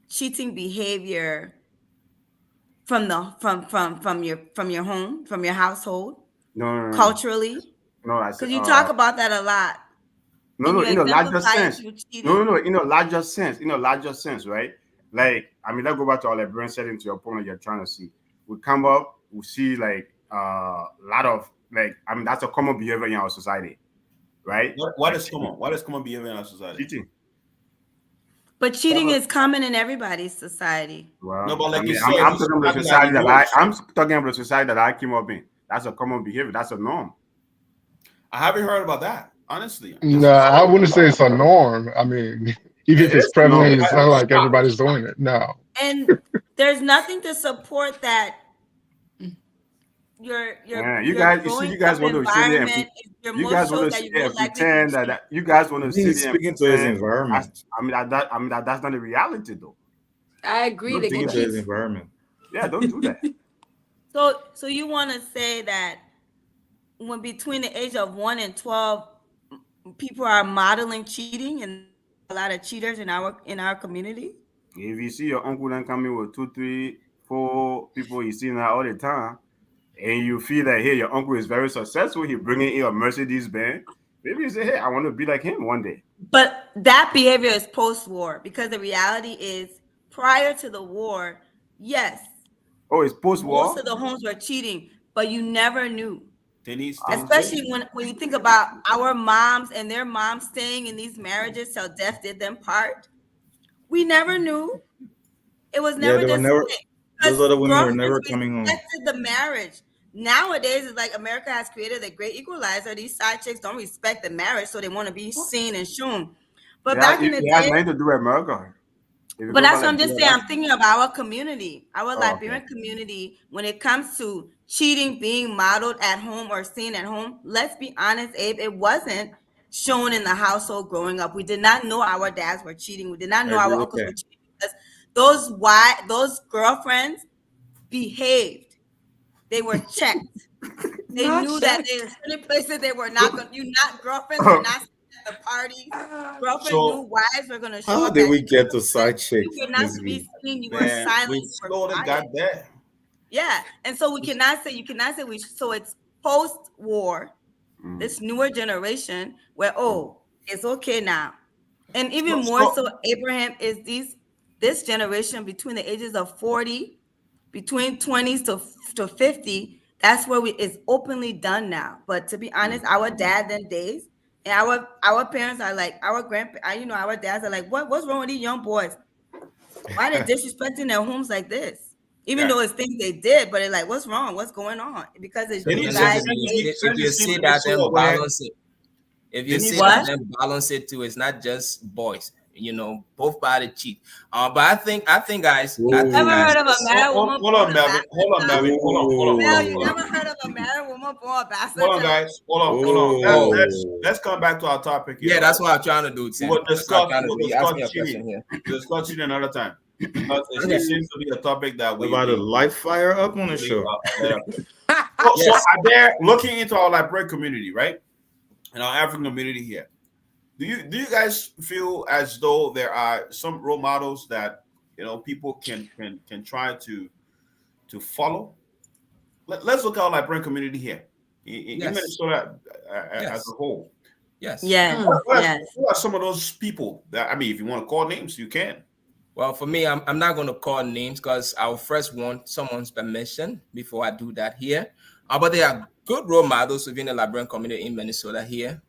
cheating behavior from your home, from your household? No. Culturally? No, because you talk about that a lot. No, in a larger sense. No, in a larger sense, right? Like, let's go back to our Liberian setting to your point that you're trying to see. We come up, we see like a lot of that's a common behavior in our society, right? What is common? What is common behavior in our society? Cheating. But cheating is common in everybody's society. Well, no, but like I'm talking about the society the society that I came up in. That's a common behavior. That's a norm. I haven't heard about that, honestly. No, I wouldn't say it's a norm. Even if it's prevalent, it's not like everybody's doing it. No. And there's nothing to support that. You guys want to sit there and you guys want to sit there and pretend that you guys want to sit there speaking to his environment. That's not the reality though. I agree. They speaking to his environment. Yeah, don't do that. So you want to say that when between the age of 1 and 12, people are modeling cheating, and a lot of cheaters in our community? If you see your uncle then coming with 2, 3, 4 people you see now all the time, and you feel that hey, your uncle is very successful, he bringing in a Mercedes Benz, maybe you say, hey, I want to be like him one day. But that behavior is post-war, because the reality is prior to the war, yes. Oh, it's post-war? Most of the homes were cheating, but you never knew. Denise, Especially when you think about our moms and their moms staying in these marriages till death did them part. We never knew. It was Yeah, never they were just never. Those other women were girlfriends never coming home. respected the marriage. Nowadays, it's like America has created a great equalizer. These side chicks don't respect the marriage, so they want to be seen and shown. But back in the it has day, nothing to do with America. If you but go that's back what I'm like just that, saying. I'm thinking about our community, our Oh, Liberian okay. community, when it comes to cheating being modeled at home or seen at home. Let's be honest, Abe, it wasn't shown in the household growing up. We did not know our dads were cheating. We did not I know agree our with uncles were that. cheating because those girlfriends behaved. They were checked. They Not knew that checked. there were certain places they were not going. Girlfriends were not seen at the parties. Girlfriends knew so wives were going to show How up did at we get to side you chicks, were not Miss to be V? seen. You were man, silent. we You were slowly quiet. got there. Yeah, and so you cannot say we. So it's post-war, Mm. this newer generation where it's okay now, and even So- more so- so, Abraham is this generation between the ages of 40, between 20s to 50. That's where it's openly done now. But to be honest, our dad then days and our parents are like our our dads are like, what's wrong with these young boys? Why they disrespecting their homes like this? Even Yeah. though it's things they did, but it's like, what's wrong? What's going on? Because it's Denise, you Denise, guys. If you seem see to be that, so then aware. balance it. If you Denise, see What? that, then balance it too. It's not just boys. Both body cheat. But I think, guys, Ooh. Never heard of a married Hold woman on, born a Melvin. Hold on, Melvin. Hold Mel, on. you Hold on. never heard of a married woman born a bastard? Hold on, guys. Hold on. Oh. Let's come back to our topic here. Yeah, that's what I'm trying to do, Tim. We'll That's what I'm discuss, trying to do. You asked me a question here. We'll discuss cheating another time. Because it Okay. seems to be a topic that we About to light fire up on the really, show. So Yes. are there, looking into our Liberian community, right? And our African community here. Do you guys feel as though there are some role models that people can try to follow? Let's look at our Liberian community here in Yes. Minnesota Yes. as a whole. Yes. Yes, yes. Who are some of those people that, I mean, if you want to call names, you can. Well, for me, I'm not going to call names because I'll first want someone's permission before I do that here. But there are good role models within the Liberian community in Minnesota here.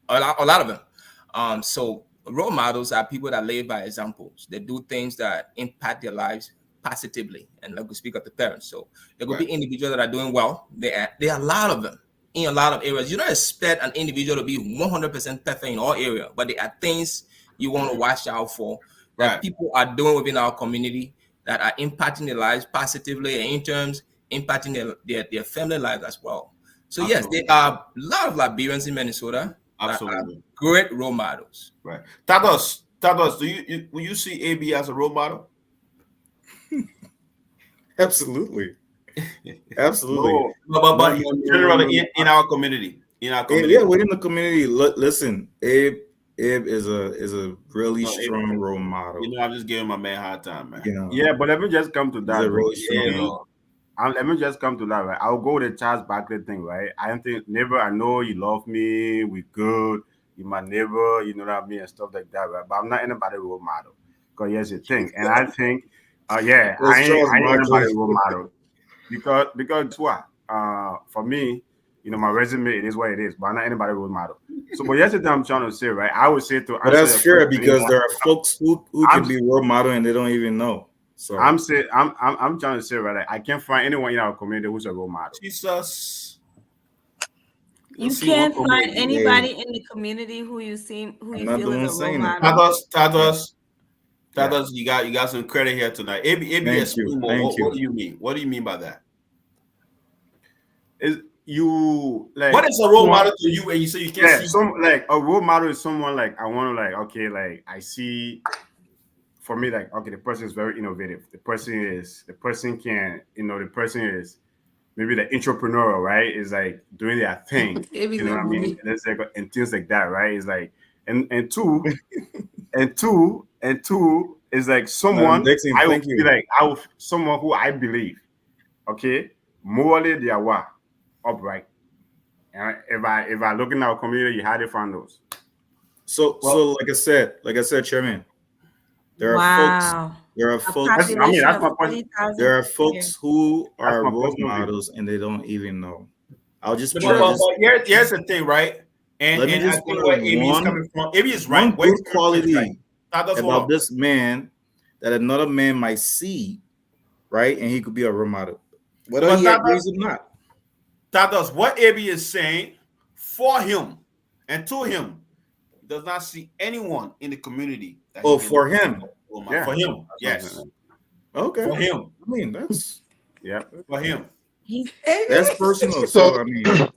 A lot of them. So role models are people that live by examples. They do things that impact their lives positively. And like we speak of the parents. So there could be individuals that are doing well. There are a lot of them in a lot of areas. You don't expect an individual to be 100% perfect in all areas, but there are things you want to watch out for that people are doing within our community that are impacting their lives positively and in terms impacting their family lives as well. So yes, there are a lot of Liberians in Minnesota that are great role models. Right. Tados, will you see AB as a role model? Absolutely. Absolutely. No, but generally in our community. Yeah, within the community. Listen, Abe is a really strong role model. I'm just giving my man a hard time, man. Yeah, but let me just come to that. Really strong. Let me just come to that, right? I'll go with the Charles Barkley thing, right? I don't think neighbor, I know you love me, we good, you my neighbor, you know what I mean, and stuff like that, right? But I'm not anybody role model. Because here's the thing. And I think, I ain't anybody role model. Because what? For me, my resume, it is what it is, but I'm not anybody role model. So, but here's the thing I'm trying to say, right? I would say to but that's fair because there are folks who can be role model and they don't even know. So I'm trying to say, right? Like, I can't find anyone in our community who's a role model. Jesus. You can't find anybody in the community who you feel is a role model. Tados, you got some credit here tonight. ABS, what do you mean? What do you mean by that? Is you like what is a role model to you and you say you can't see like a role model is someone like I want to like okay, like I see for me, like, okay, the person is very innovative. The person is maybe the entrepreneurial, right? Is like doing their thing. You know what I mean? And it's like and things like that, right? It's like and two is like someone someone who I believe, okay, morally they are what? Upright. And if I look in our community, how they find those. So like I said, Chairman, there are folks. That's my point. There are folks who are role models and they don't even know. I'll just But, put it this. here's the thing, right? And Let me I just think put where AB is one coming from, AB is right. one Where good he's coming from is right. quality Tatos, hold about on. this man that another man might see, right? And he could be a role model, whether But he Tatos, agrees or not. Tatos, what AB is saying for him and to him, he does not see anyone in the community. That he Oh, can for look him. for. Yeah. For him, That's what I'm yes. saying. Okay. For him, I mean, that's for him. He's personal. So- So I mean,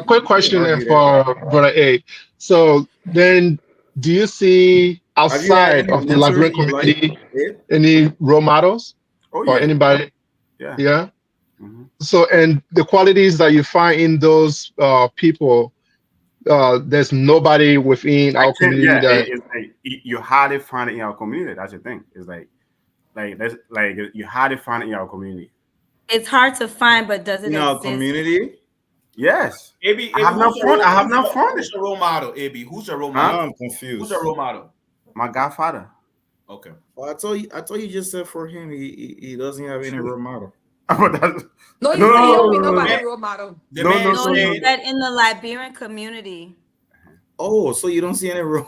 Quick question then argue for Brother A. So then, do you see have you had outside any of the mentors Liberian in your life? community Yeah? any role models Oh or yeah. anybody? Yeah. Yeah. Mhm. So, and the qualities that you find in those people, there's nobody within I our can't. community Yeah, that. it's like you hardly find it in our community. That's the thing. It's like that's like you hardly find it in our community. it's hard to find, but does it In our exist? community, Yes. AB, I have not found. I have not found Who's it. your role model, AB? Who's your role now model? I'm confused. Who's your role model? My godfather. Okay. Well, I thought you just said for him he doesn't have any role model. But that's, No, you No, said no, you don't no, be no, nobody no. role model. The No, man no, No, no, he said, said in the Liberian community. Oh, so you don't see any role?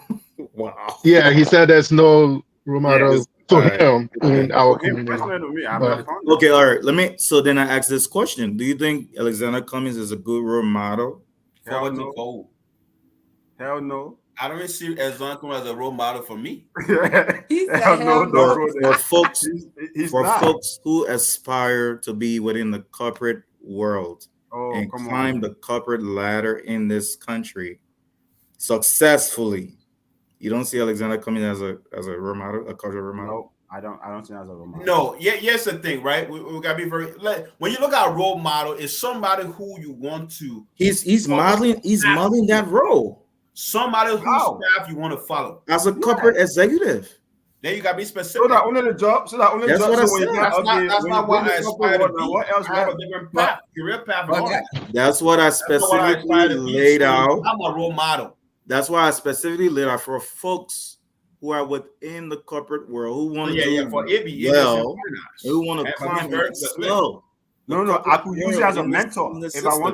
Wow. Yeah, he said there's no role Yeah, models to all right. him in our for him community. personally to me, I've But- not found it. Okay, all right. So then I ask this question: do you think Alexander Cummings is a good role model? for Hell what no. you call. Hell no. I don't really see Alexander as a role model for me. He said, Hell no. hell Don't no. go For there. folks, He's for not. folks who aspire to be within the corporate world Oh, and come climb on. the corporate ladder in this country successfully, you don't see Alexander Cummings as a role model, a cultural role model. No, I don't see that as a role model. No, yeah, here's the thing, right? We gotta be very like when you look at a role model, it's somebody who you want to, He's modeling that role somebody whose How? path you want to follow. as a corporate executive. Then you gotta be So specific. that only the job. So that only That's job. what I So when you said. get That's up not there, that's when not you what bring I the aspire couple, to now be. what else I have left? a different path, career path, and But all guys, that. That's what I That's not what I specifically aspire to be. laid So out. I'm a role model. That's why I specifically laid out for folks who are within the corporate world who want to Yeah, do for AB, well, who want to And climb very and specific. excel. the No, I corporate could use it world as a in this- mentor. in this If I want system.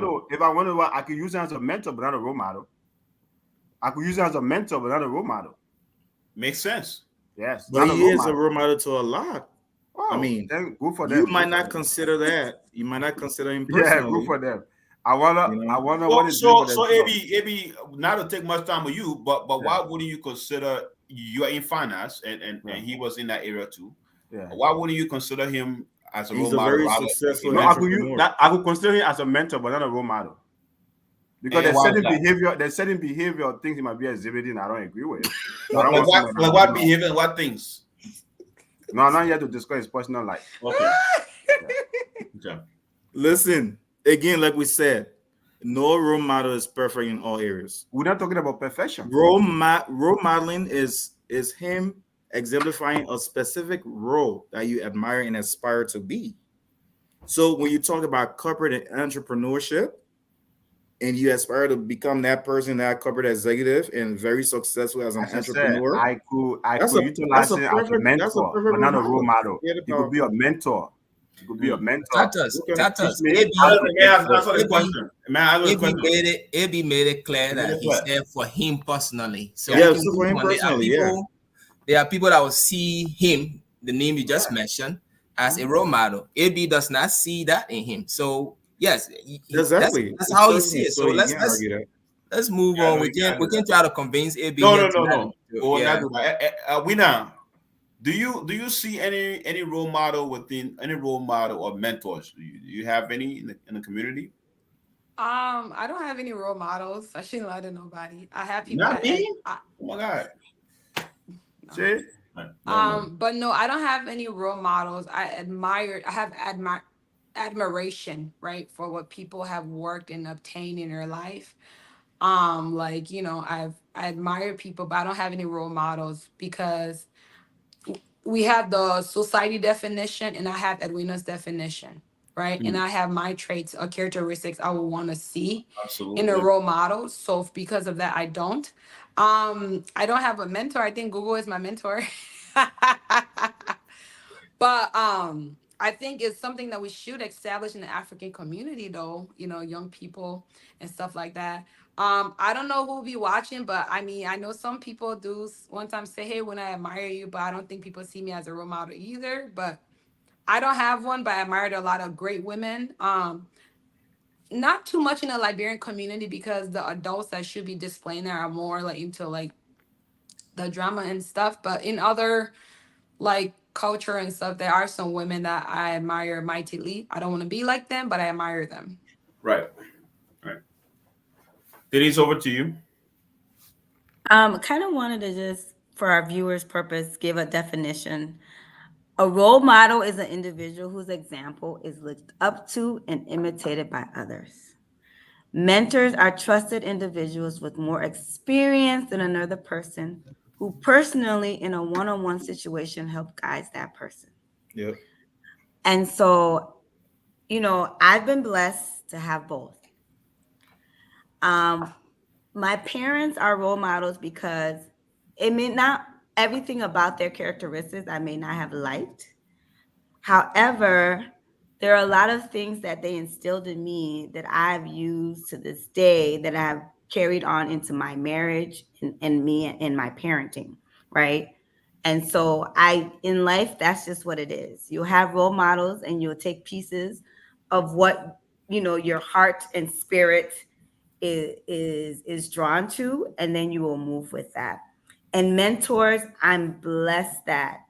to, I could use it as a mentor, but not a role model. I could use it as a mentor, but not a role model. Makes sense. Yes, But not he role is a model. role model to a lot. Oh, I mean, then good for You them. might Good for not them. consider that. You might not consider him Yeah, personally. good for them. I wanna You know? what is doing So for themselves. AB, not to take much time with you, but Yeah. why wouldn't you consider you are in finance and Yeah. he was in that area too? Yeah. Why wouldn't you consider him as a He's role a model? very rather- successful No, I could use entrepreneur. that. I could consider him as a mentor, but not a role model. Because And there's why certain is that? behavior, things he might be exhibiting I don't agree with. I don't Like want what, somebody like to what know. behavior and what things? No, I'm not here to discuss his personal life. Okay. Okay. Listen, again, like we said, no role model is perfect in all areas. We're not talking about perfection. Role modeling is him exemplifying a specific role that you admire and aspire to be. So when you talk about corporate entrepreneurship and you aspire to become that person, that corporate executive, and very successful as an As I said, entrepreneur, I could That's utilize a him as a perfect- mentor, that's a perfect but not a role role model. Forget He could be a mentor. He could be a mentor. Tatas, Okay. Tatas, Teach me AB, how to May I answer the AB question? May I answer the question? AB made it clear Made that it he clear. said for him personally. So Yeah, we can so for move him on. personally, There are people that will see him, the name you just mentioned, as a role model. AB does not see that in him. So yes, Exactly. that's how he Certainly, sees it. so So you let's can't argue that. let's move Yeah, on. no, We you can can't do we can try to convince AB. No, here no, no, tonight. no. Oh, Yeah. not do that. Winner, do you see any role model within any role model or mentors? Do you have any in the community? I don't have any role models. I shouldn't lie to nobody. I have people. Not that me? I- Oh my God. See? but no, I don't have any role models. I have admiration, right, for what people have worked and obtained in their life. Like, you know, I admire people, but I don't have any role models because we have the society definition and I have Edwina's definition, right? And I have my traits or characteristics I would want to see Absolutely. in a role model. So because of that, I don't. I don't have a mentor. I think Google is my mentor. But I think it's something that we should establish in the African community, though, you know, young people and stuff like that. I don't know who will be watching, but I mean, I know some people do one time say, hey, when I admire you, but I don't think people see me as a role model either. But I don't have one, but I admired a lot of great women. Not too much in the Liberian community because the adults that should be displaying there are more like into like the drama and stuff. But in other like culture and stuff, there are some women that I admire mightily. I don't want to be like them, but I admire them. Right. Denise, over to you. Kind of wanted to just, for our viewers' purpose, give a definition. A role model is an individual whose example is looked up to and imitated by others. Mentors are trusted individuals with more experience than another person who personally, in a one-on-one situation, help guide that person. Yep. And so, you know, I've been blessed to have both. My parents are role models because it may not, everything about their characteristics I may not have liked. However, there are a lot of things that they instilled in me that I've used to this day that I've carried on into my marriage and me and my parenting, right? And so in life, that's just what it is. You'll have role models and you'll take pieces of what, you know, your heart and spirit is drawn to, and then you will move with that. And mentors, I'm blessed that,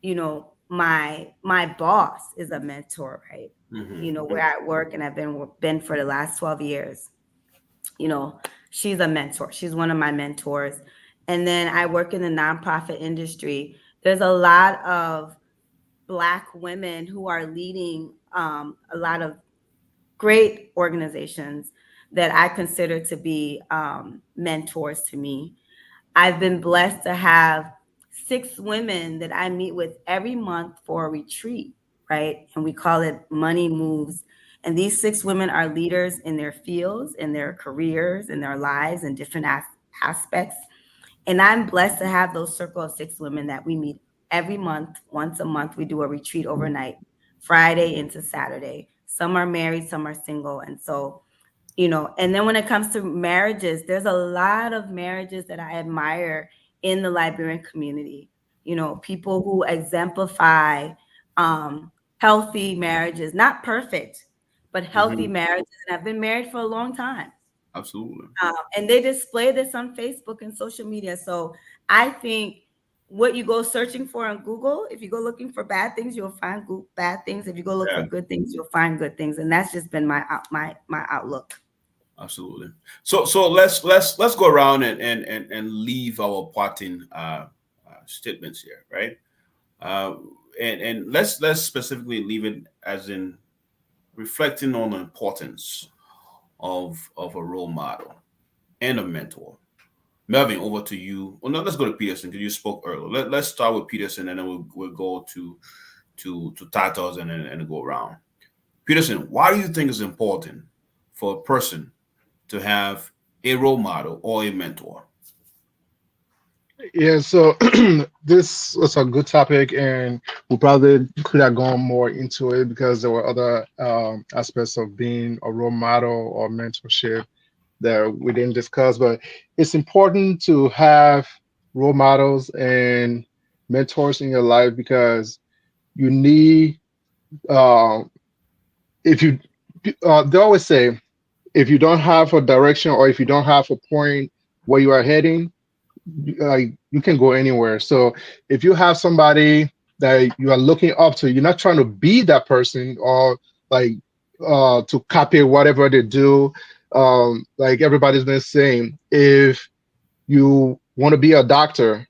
you know, my boss is a mentor, right? Mm-hmm. You know, we're at work and I've been for the last 12 years. You know, she's a mentor. She's one of my mentors. And then I work in the nonprofit industry. There's a lot of Black women who are leading a lot of great organizations that I consider to be mentors to me. I've been blessed to have 6 women that I meet with every month for a retreat, right? And we call it Money Moves. And these 6 women are leaders in their fields, in their careers, in their lives, in different aspects. And I'm blessed to have those circle of 6 women that we meet every month. Once a month, we do a retreat overnight, Friday into Saturday. Some are married, some are single. And so, you know, and then when it comes to marriages, there's a lot of marriages that I admire in the Liberian community. You know, people who exemplify healthy marriages, not perfect, but healthy marriages. And I've been married for a long time. Absolutely. And they display this on Facebook and social media. So I think what you go searching for on Google, if you go looking for bad things, you'll find bad things. If you go look for good things, you'll find good things. And that's just been my outlook. Absolutely. So let's go around and leave our parting statements here, right? And let's specifically leave it as in reflecting on the importance of a role model and a mentor. Melvin, over to you. Well, no, let's go to Peterson because you spoke earlier. Let's start with Peterson and then we'll go to Tatos and then go around. Peterson, why do you think it's important for a person to have a role model or a mentor? Yeah, so this was a good topic, and we probably could have gone more into it because there were other aspects of being a role model or mentorship that we didn't discuss. But it's important to have role models and mentors in your life because you need. If you, they always say, if you don't have a direction or if you don't have a point where you are heading, you can go anywhere. So if you have somebody that you are looking up to, you're not trying to be that person or to copy whatever they do. Like everybody's been saying, if you want to be a doctor,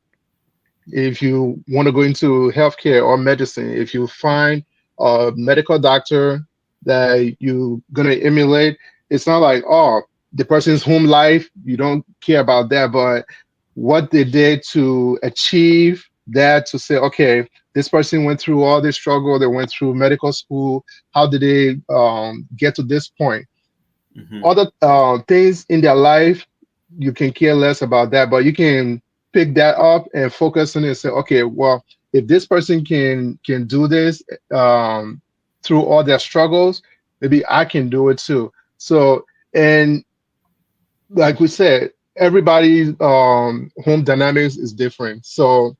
if you want to go into healthcare or medicine, if you find a medical doctor that you're going to emulate, it's not like, oh, the person's home life, you don't care about that, but what they did to achieve that, to say, okay, this person went through all this struggle, they went through medical school, how did they get to this point? Other things in their life, you can care less about that, but you can pick that up and focus on it and say, okay, well, if this person can do this through all their struggles, maybe I can do it too. So, and like we said, everybody's home dynamics is different. So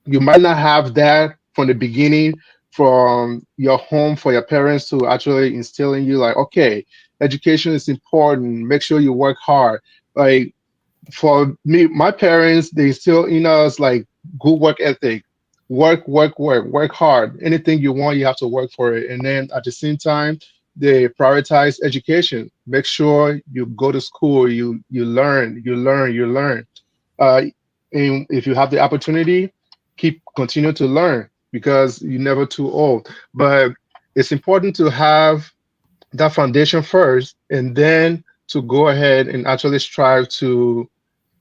you might not have that from the beginning from your home for your parents to actually instill in you like, okay, education is important, make sure you work hard. Like for me, my parents, they still in us like good work ethic, work hard. Anything you want, you have to work for it. And then at the same time, they prioritize education. Make sure you go to school, you learn. Uh, and if you have the opportunity, continue to learn because you're never too old. But it's important to have that foundation first, and then to go ahead and actually strive to,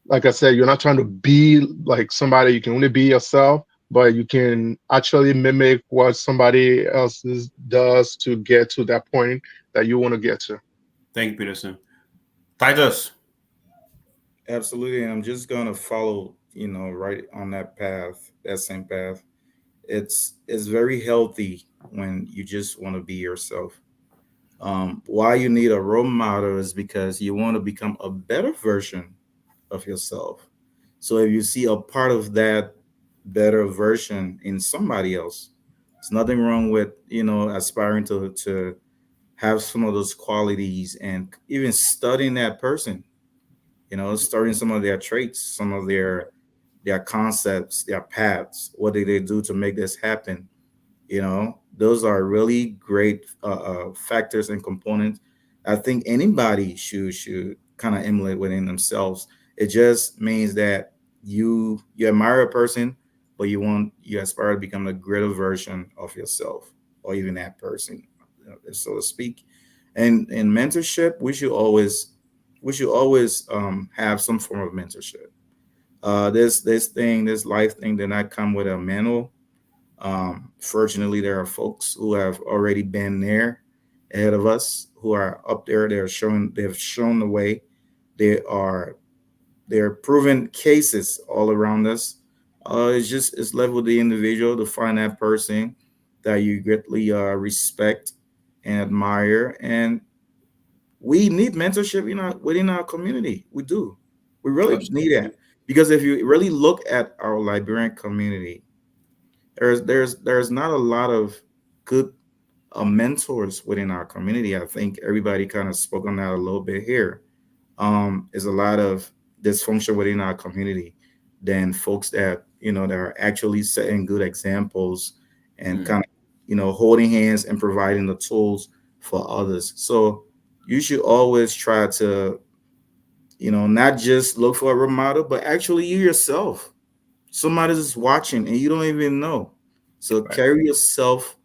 like I said, you're not trying to be like somebody. You can only be yourself, but you can actually mimic what somebody else does to get to that point that you want to get to. Thank you, Peterson. Titus. Absolutely, and I'm just gonna follow, right on that path, that same path. It's very healthy when you just want to be yourself. Why you need a role model is because you want to become a better version of yourself. So if you see a part of that better version in somebody else, it's nothing wrong with aspiring to have some of those qualities and even studying that person, studying some of their traits, some of their concepts, their paths. What did they do to make this happen? Those are really great factors and components. I think anybody should kind of emulate within themselves. It just means that you admire a person, but you aspire to become a greater version of yourself or even that person, so to speak. And in mentorship, we should always have some form of mentorship. This life thing did not come with a manual. Fortunately, there are folks who have already been there ahead of us, who are up there. They've shown the way. They are they're proven cases all around us. It's left with the individual to find that person that you greatly respect and admire. And we need mentorship within our community. We do. We really need Absolutely. that because if you really look at our Liberian community, there's not a lot of good mentors within our community. I think everybody kind of spoke on that a little bit here. Is a lot of dysfunction within our community than folks that are actually setting good examples and Mm. kind of holding hands and providing the tools for others. So you should always try to not just look for a role model, but actually you yourself. Somebody's watching and you don't even know. So Right. carry yourself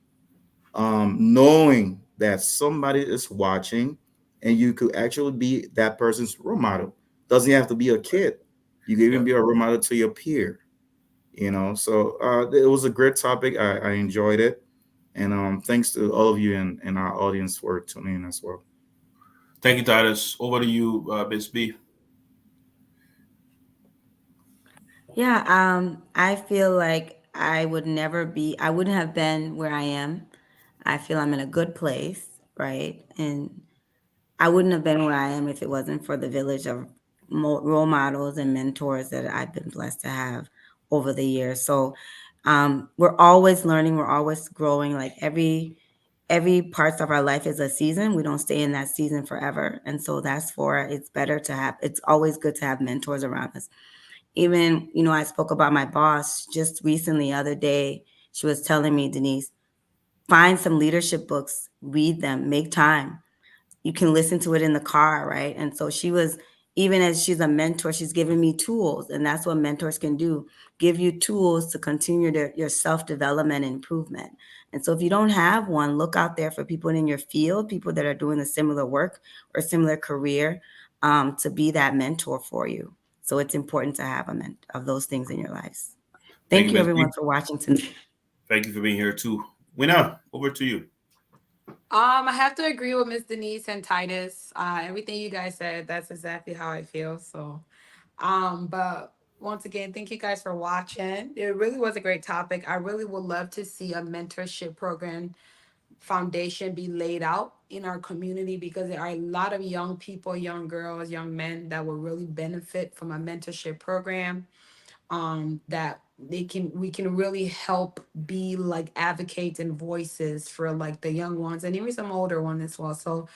knowing that somebody is watching and you could actually be that person's role model. Doesn't have to be a kid. You can even Yeah. be a role model to your peer. So it was a great topic. I enjoyed it. And thanks to all of you and our audience for tuning in as well. Thank you, Titus. Over to you, Miss B. Yeah, I feel like I wouldn't have been where I am. I feel I'm in a good place, right? And I wouldn't have been where I am if it wasn't for the village of role models and mentors that I've been blessed to have over the years. So we're always learning, we're always growing. Like every parts of our life is a season. We don't stay in that season forever, and so it's better to have. It's always good to have mentors around us. Even I spoke about my boss just recently, the other day. She was telling me, Denise, find some leadership books, read them, make time. You can listen to it in the car, right? And so she was, even as she's a mentor, she's giving me tools, and that's what mentors can do, give you tools to continue your self-development and improvement. And so if you don't have one, look out there for people in your field, people that are doing a similar work or similar career, to be that mentor for you. So it's important to have of those things in your lives. Thank you, Thank you Miss B. everyone for watching tonight. Thank you for being here too. Winner, over to you. I have to agree with Miss Denise and Titus. Everything you guys said, that's exactly how I feel. So, but once again, thank you guys for watching. It really was a great topic. I really would love to see a mentorship program foundation be laid out in our community, because there are a lot of young people, young girls, young men that will really benefit from a mentorship program, that we can really help be like advocates and voices for like the young ones and even some older ones as well. So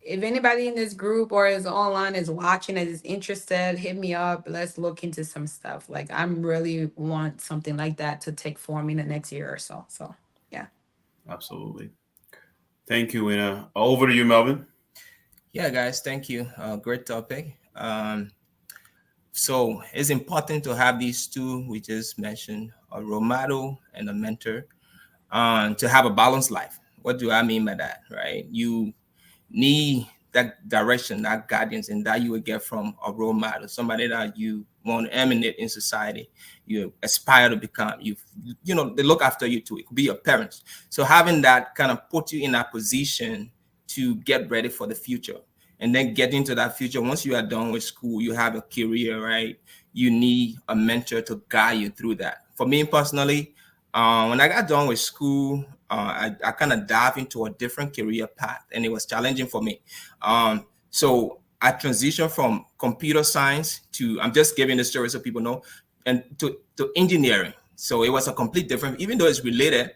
if anybody in this group or is online is watching and is interested, hit me up. Let's look into some stuff. Like I'm really want something like that to take form in the next year or so. So yeah. Absolutely. Thank you, Ina. Over to you, Melvin. Yeah, guys, thank you. Great topic. So it's important to have these two we just mentioned, a role model and a mentor, to have a balanced life. What do I mean by that, right? You need that direction, that guidance, and that you will get from a role model, somebody that you want to emanate in society, you aspire to become. You know, they look after you too. It could be your parents. So having that kind of put you in that position to get ready for the future. And then get into that future. Once you are done with school, you have a career, right? You need a mentor to guide you through that. For me personally, when I got done with school, I kind of dived into a different career path, and it was challenging for me. So I transitioned from computer science to, I'm just giving the story so people know, and to engineering. So it was a complete different, even though it's related,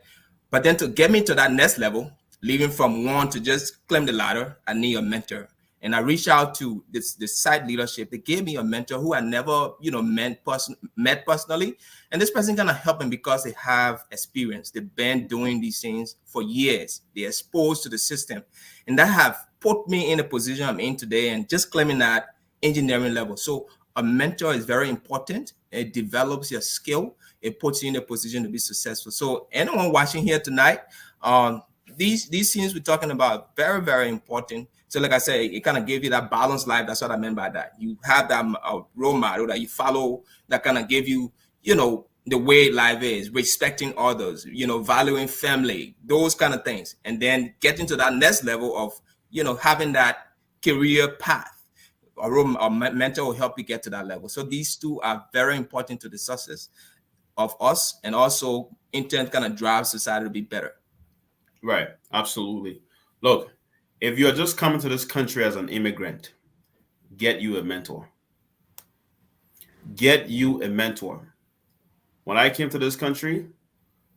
but then to get me to that next level, leaving from one to just climb the ladder, I need a mentor. And I reached out to this site leadership. They gave me a mentor who I never, met personally. And this person kind of helped me because they have experience. They've been doing these things for years. They're exposed to the system. And that have put me in a position I'm in today and just claiming that engineering level. So a mentor is very important. It develops your skill. It puts you in a position to be successful. So anyone watching here tonight, these things we're talking about, very, very important. So like I said, it kind of gave you that balanced life. That's what I meant by that. You have that role model that you follow that kind of give you, the way life is, respecting others, valuing family, those kind of things. And then getting to that next level of, having that career path. A mentor will help you get to that level. So these two are very important to the success of us, and also in turn kind of drive society to be better. Right. Absolutely. Look, if you're just coming to this country as an immigrant, get you a mentor. Get you a mentor. When I came to this country,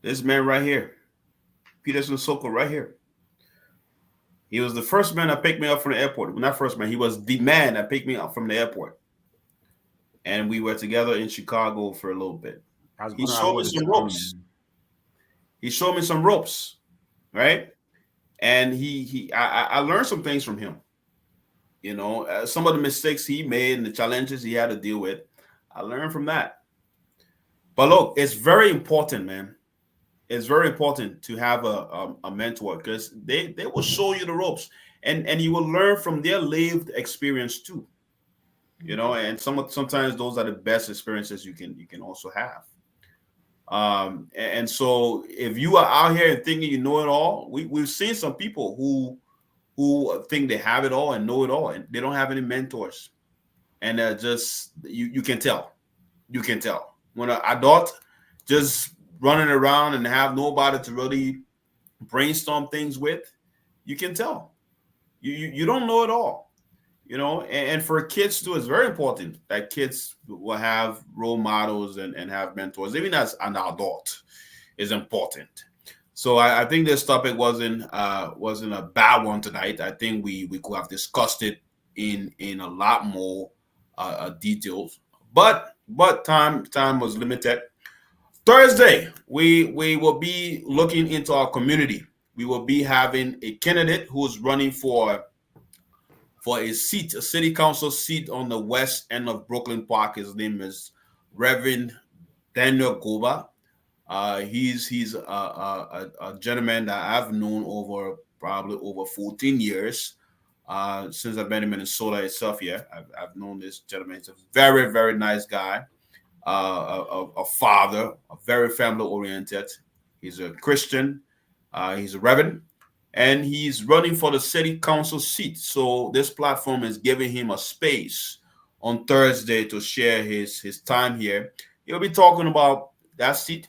this man right here, Peterson Soko right here, he was the first man that picked me up from the airport. Well, not first man, he was the man that picked me up from the airport. And we were together in Chicago for a little bit. He showed me some ropes. He showed me some ropes, right? And I learned some things from him. Some of the mistakes he made and the challenges he had to deal with, I learned from that. But look, it's very important, man. It's very important to have a mentor, because they will show you the ropes, and you will learn from their lived experience too. And sometimes those are the best experiences you can also have. And so if you are out here and thinking you know it all, we've seen some people who think they have it all and know it all, and they don't have any mentors. And just you can tell. You can tell when an adult just running around and have nobody to really brainstorm things with, you can tell. You don't know it all. And for kids too, it's very important that kids will have role models and have mentors, even as an adult, is important. So I think this topic wasn't a bad one tonight. I think we could have discussed it in a lot more details, but time was limited. Thursday, we will be looking into our community. We will be having a candidate who's running for a seat, a city council seat on the west end of Brooklyn Park. His name is Reverend Daniel Goba. He's a gentleman that I've known probably over 14 years since I've been in Minnesota itself. Yeah, I've known this gentleman. He's a very, very nice guy, a father, a very family oriented. He's a Christian. He's a reverend. And he's running for the city council seat. So this platform is giving him a space on Thursday to share his time here. He'll be talking about that seat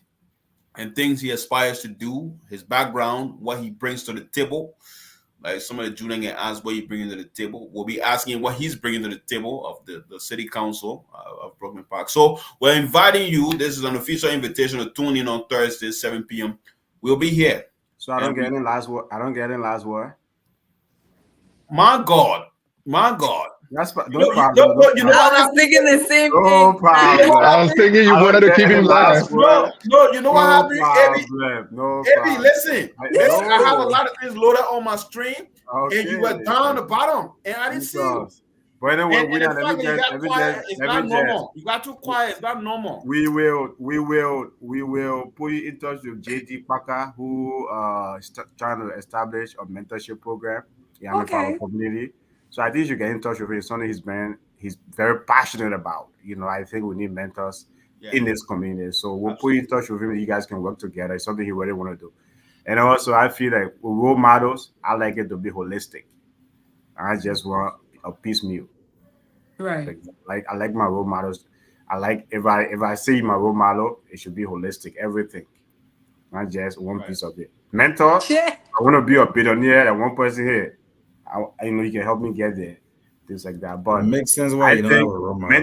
and things he aspires to do, his background, what he brings to the table. Like some of the junior can ask what he's bringing to the table. We'll be asking what he's bringing to the table of the city council of Brooklyn Park. So we're inviting you. This is an official invitation to tune in on Thursday, 7 p.m. We'll be here. So I don't get any last word. I don't get any last word. My God. That's no You know problem. what I was thinking the same No thing. problem. I was thinking you I wanted don't to keep get him any last last. word. No, you know what happened? No Abby, problem. listen. No. I have a lot of things loaded on my stream, and you were Okay. down on the bottom, and I didn't see you. But anyway, And the fact that you got quiet, it's not normal. You got too quiet, it's not normal. We will put you in touch with JD Parker, who is trying to establish a mentorship program in our community. So I think you should get in touch with him. It's something he's very passionate about. You know, I think we need mentors in this community. So we'll put you in touch with him and you guys can work together. It's something he really want to do. And also I feel like with role models, I like it to be holistic. I just want a piecemeal. Right. Like I like my role models. I like if I see my role model, it should be holistic, everything, not just one piece of it. Mentor, I want to be a billionaire and one person here. I know you can help me get there, things like that. But It makes sense why I you don't have think a role model.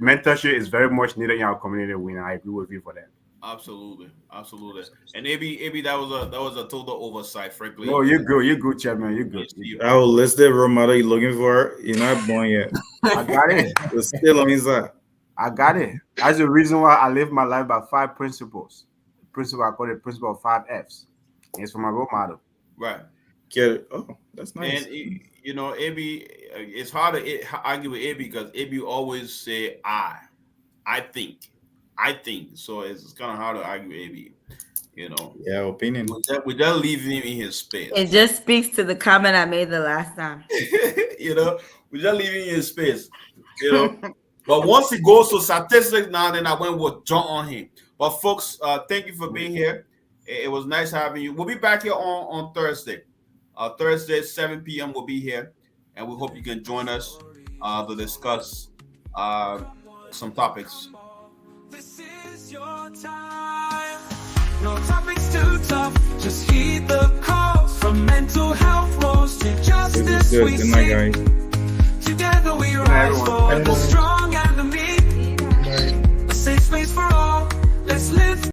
mentorship is very much needed in our community. When I agree with you for that. Absolutely. And maybe that was a total oversight, frankly. No, you're good, Chairman. You're good. Our listed role model you're looking for, you're not born yet. I got it. It's still on his side. I got it. That's the reason why I live my life by 5 principles. The principle I call it principle of 5 F's. It's for my role model. Right. Get it? Oh, that's nice. And you know, AB, it's hard to argue with AB because AB always say I think. So it's kind of hard to argue with AB. You know. Yeah, opinion. We just leave him in his space. It just speaks to the comment I made the last time. You know, we just leave him in his space. You know. But once he goes to statistics now, then I went with jump on him. But folks, thank you for being here. It was nice having you. We'll be back here on Thursday. Thursday, 7 p.m. we'll be here. And we hope you can join us to discuss some topics. This is your time. No topics too tough. Just heed the calls from mental health woes to justice. Good We night, sing. guys. Together we rise for the strong.